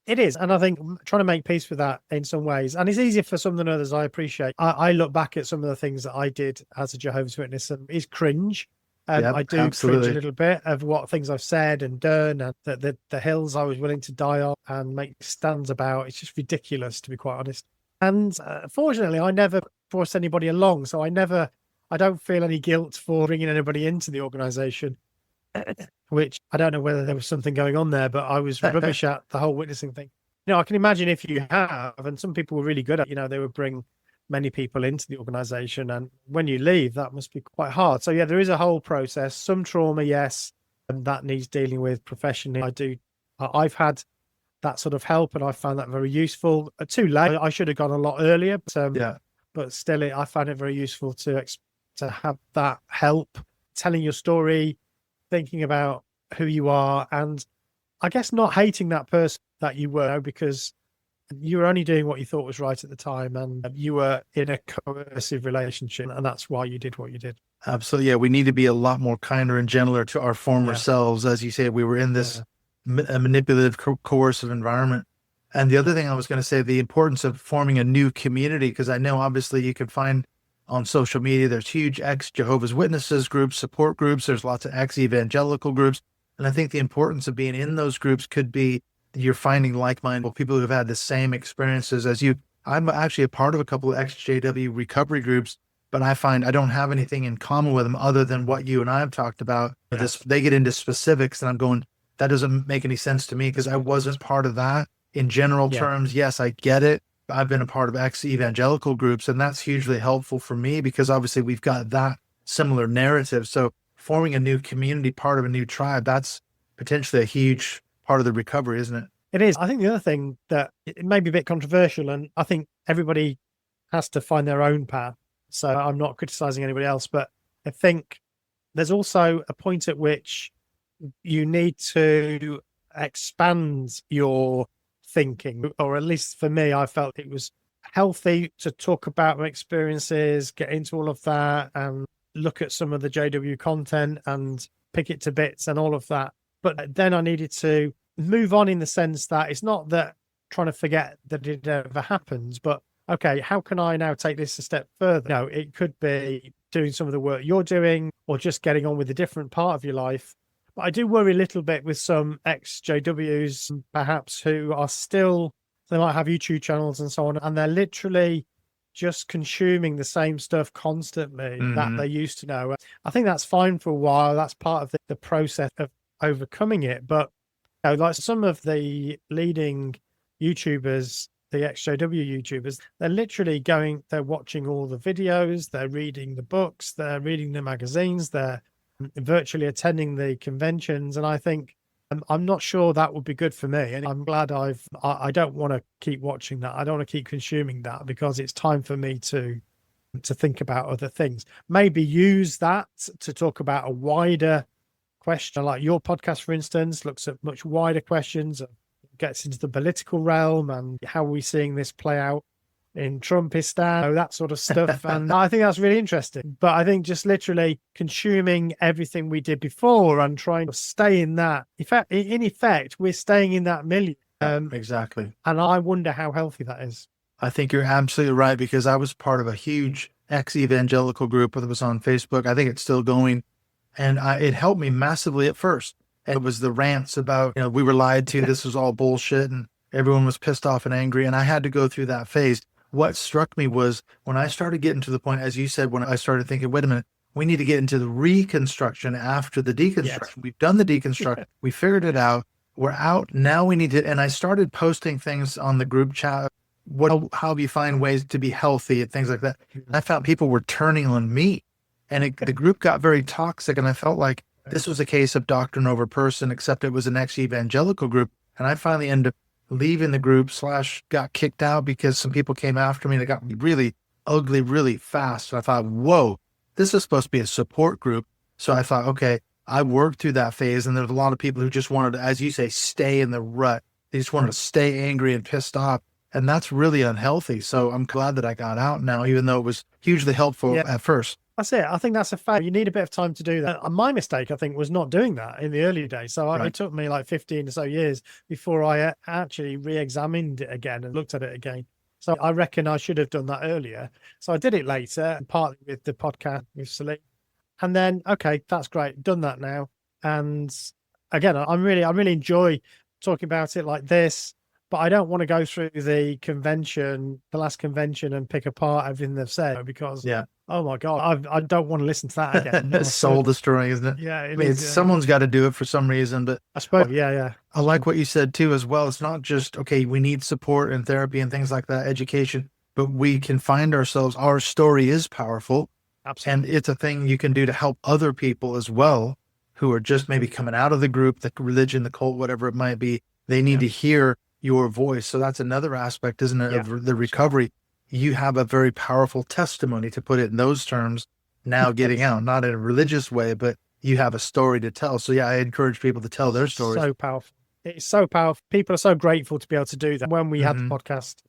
It is. And I think trying to make peace with that in some ways, and it's easier for some than others, I appreciate. I look back at some of the things that I did as a Jehovah's Witness and it's cringe. I do cringe a little bit of what things I've said and done, and the hills I was willing to die on and make stands about. It's just ridiculous, to be quite honest. And fortunately, I never forced anybody along. So I don't feel any guilt for bringing anybody into the organization, which I don't know whether there was something going on there, but I was rubbish at the whole witnessing thing. I can imagine if you have, and some people were really good at, they would bring many people into the organization. And when you leave, that must be quite hard. So yeah, there is a whole process, some trauma, yes, and that needs dealing with professionally. I've had that sort of help and I found that very useful. Too late. I should have gone a lot earlier, but still I found it very useful to have that help, telling your story, thinking about who you are, and I guess not hating that person that you were, because you were only doing what you thought was right at the time, and you were in a coercive relationship, and that's why you did what you did. Absolutely. Yeah, we need to be a lot more kinder and gentler to our former selves. As you said, we were in this manipulative, coercive environment. And the other thing I was going to say, the importance of forming a new community, because I know obviously you can find on social media, there's huge ex-Jehovah's Witnesses groups, support groups. There's lots of ex-evangelical groups. And I think the importance of being in those groups could be you're finding like-minded people who've had the same experiences as you. I'm actually a part of a couple of ex-JW recovery groups, but I find I don't have anything in common with them other than what you and I have talked about. They get into specifics and I'm going, that doesn't make any sense to me because I wasn't part of that. In general terms, yes, I get it. I've been a part of ex-evangelical groups, and that's hugely helpful for me because obviously we've got that similar narrative. So forming a new community, part of a new tribe, that's potentially a huge part of the recovery, isn't it? It is. I think the other thing that it may be a bit controversial, and I think everybody has to find their own path. So I'm not criticizing anybody else, but I think there's also a point at which you need to expand your thinking, or at least for me, I felt it was healthy to talk about my experiences, get into all of that and look at some of the JW content and pick it to bits and all of that. But then I needed to move on in the sense that it's not that trying to forget that it ever happens, but okay, how can I now take this a step further? No, it could be doing some of the work you're doing or just getting on with a different part of your life. But I do worry a little bit with some ex-JWs, perhaps, who are still, they might have YouTube channels and so on, and they're literally just consuming the same stuff constantly that they used to know. I think that's fine for a while. That's part of the process of overcoming it. But like some of the leading YouTubers, the ex-JW YouTubers, they're literally they're watching all the videos, they're reading the books, they're reading the magazines, they're virtually attending the conventions, and I think I'm not sure that would be good for me. And I'm glad I don't want to keep watching that. I don't want to keep consuming that because it's time for me to think about other things. Maybe use that to talk about a wider question, like your podcast, for instance, looks at much wider questions, gets into the political realm and how are we seeing this play out. in Trumpistan, that sort of stuff. And I think that's really interesting. But I think just literally consuming everything we did before and trying to stay in that, in effect, we're staying in that milieu. Exactly. And I wonder how healthy that is. I think you're absolutely right, because I was part of a huge ex-evangelical group that was on Facebook. I think it's still going. And it helped me massively at first. And it was the rants about, we were lied to, this was all bullshit, and everyone was pissed off and angry. And I had to go through that phase. What struck me was when I started getting to the point, as you said, when I started thinking, wait a minute, we need to get into the reconstruction after the deconstruction. Yes. We've done the deconstruction. We figured it out. We're out. Now we need to, and I started posting things on the group chat. How do you find ways to be healthy and things like that? And I found people were turning on me. And the group got very toxic, and I felt like this was a case of doctrine over person, except it was an ex-evangelical group. And I finally ended up leaving the group / got kicked out because some people came after me and it got really ugly really fast. So I thought, whoa, this is supposed to be a support group. So I thought, okay, I worked through that phase. And there's a lot of people who just wanted to, as you say, stay in the rut. They just wanted to stay angry and pissed off. And that's really unhealthy. So I'm glad that I got out now, even though it was hugely helpful at first. That's it. I think that's a fact. You need a bit of time to do that. My mistake, I think, was not doing that in the early days. So it took me like 15 or so years before I actually re-examined it again and looked at it again. So I reckon I should have done that earlier. So I did it later, partly with the podcast with Celine. And then, okay, that's great. Done that now. And again, I really enjoy talking about it like this. But I don't want to go through the last convention, and pick apart everything they've said, because, oh my God, I don't want to listen to that again. It's soul destroying, isn't it? Yeah. Someone's got to do it for some reason, but I suppose, yeah. I like what you said too, as well. It's not just, okay, we need support and therapy and things like that, education, but we can find ourselves, our story is powerful. Absolutely. And it's a thing you can do to help other people as well, who are just maybe coming out of the group, the religion, the cult, whatever it might be. They need to hear your voice. So that's another aspect, isn't it, of the recovery. You have a very powerful testimony, to put it in those terms, now getting out, not in a religious way, but you have a story to tell. So I encourage people to tell their stories. So powerful. It's so powerful. People are so grateful to be able to do that. When we had the podcast,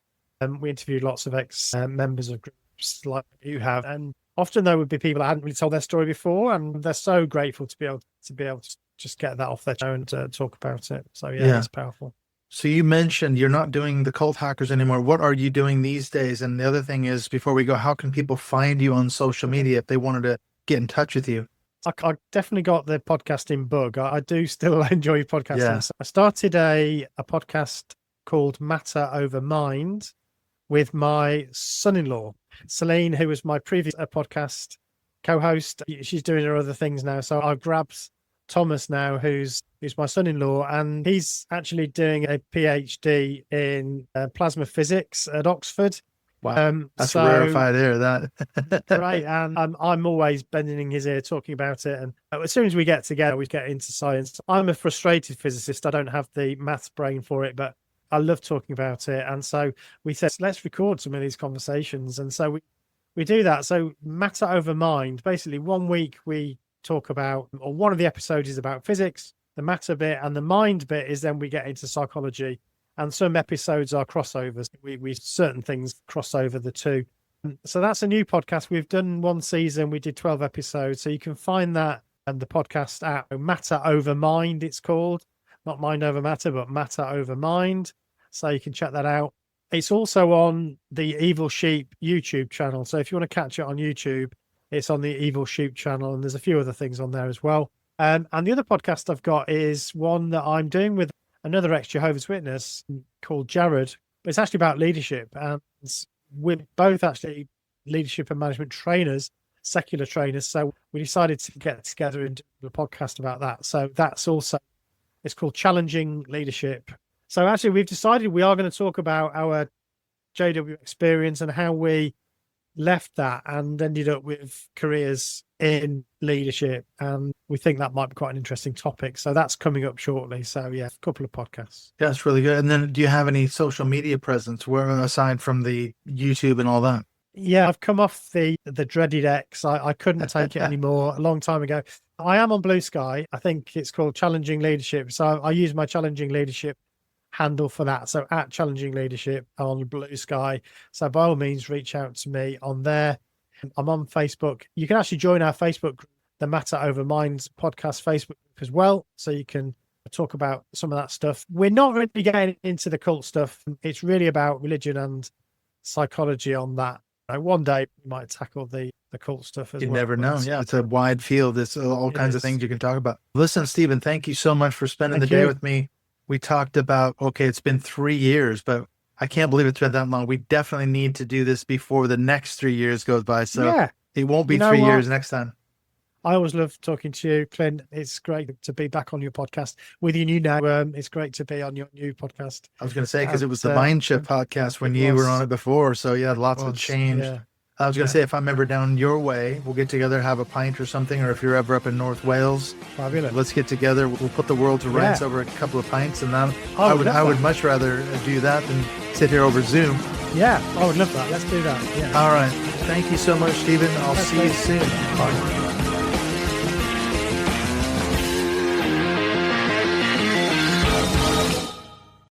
we interviewed lots of ex-members of groups like you have. And often there would be people that hadn't really told their story before, and they're so grateful to be able to just get that off their chest and talk about it. So it's powerful. So you mentioned you're not doing the cult hackers anymore. What are you doing these days? And the other thing is, before we go, how can people find you on social media if they wanted to get in touch with you? I definitely got the podcasting bug. I do still enjoy podcasting. Yeah. So I started a podcast called Matter Over Mind with my son-in-law, Celine, who was my previous podcast co-host. She's doing her other things now. So I've grabbed Thomas now, who's my son-in-law, and he's actually doing a PhD in plasma physics at Oxford. Wow, that's rarefied air, that. Right, and I'm always bending his ear talking about it. And as soon as we get together, we get into science. I'm a frustrated physicist. I don't have the maths brain for it, but I love talking about it. And so we said, let's record some of these conversations. And so we do that. So Matter Over Mind, basically 1 week we talk about, or one of the episodes is about physics, the matter bit, and the mind bit is then we get into psychology. And some episodes are crossovers. We certain things cross over the two. So that's a new podcast. We've done one season. We did 12 episodes. So you can find that and the podcast app. Matter Over Mind, it's called. Not Mind Over Matter, but Matter Over Mind. So you can check that out. It's also on the Evil Sheep YouTube channel. So if you want to catch it on YouTube, it's on the Evil Sheep channel. And there's a few other things on there as well. And the other podcast I've got is one that I'm doing with another ex-Jehovah's Witness called Jared. It's actually about leadership. And we're both actually leadership and management trainers, secular trainers. So we decided to get together and do a podcast about that. So that's also, it's called Challenging Leadership. So actually we've decided we are going to talk about our JW experience and how we left that and ended up with careers in leadership, and we think that might be quite an interesting topic. So that's coming up shortly. So yeah, a couple of podcasts. Yeah, that's really good. And then do you have any social media presence where, aside from the YouTube and all that? Yeah, I've come off the dreaded X. I couldn't take it anymore a long time ago. I am on Blue Sky. I think it's called Challenging Leadership. So I use my Challenging Leadership handle for that. So at Challenging Leadership on Blue Sky. So by all means, reach out to me on there. I'm on Facebook. You can actually join our Facebook group, the Matter Over Minds podcast Facebook group as well. So you can talk about some of that stuff. We're not really getting into the cult stuff. It's really about religion and psychology on that. One day we might tackle the cult stuff as well. You never know. Yeah, it's a wide field. It's all kinds of things you can talk about. Listen, Stephen, thank you so much for spending the day with me. We talked about, okay, it's been 3 years, but I can't believe it's been that long. We definitely need to do this before the next 3 years goes by. So it won't be 3 years next time. I always love talking to you, Clint. It's great to be back on your podcast with you now. It's great to be on your new podcast. I was going to say, because it was the Mindshift podcast when you were on it before. So yeah, lots have changed. Yeah. I was going to say, if I'm ever down your way, we'll get together, have a pint or something. Or if you're ever up in North Wales, let's get together. We'll put the world to rights over a couple of pints. And then I would much rather do that than sit here over Zoom. Yeah, I would love that. Let's do that. Yeah. All right. Thank you so much, Stephen. I'll see you soon. Bye.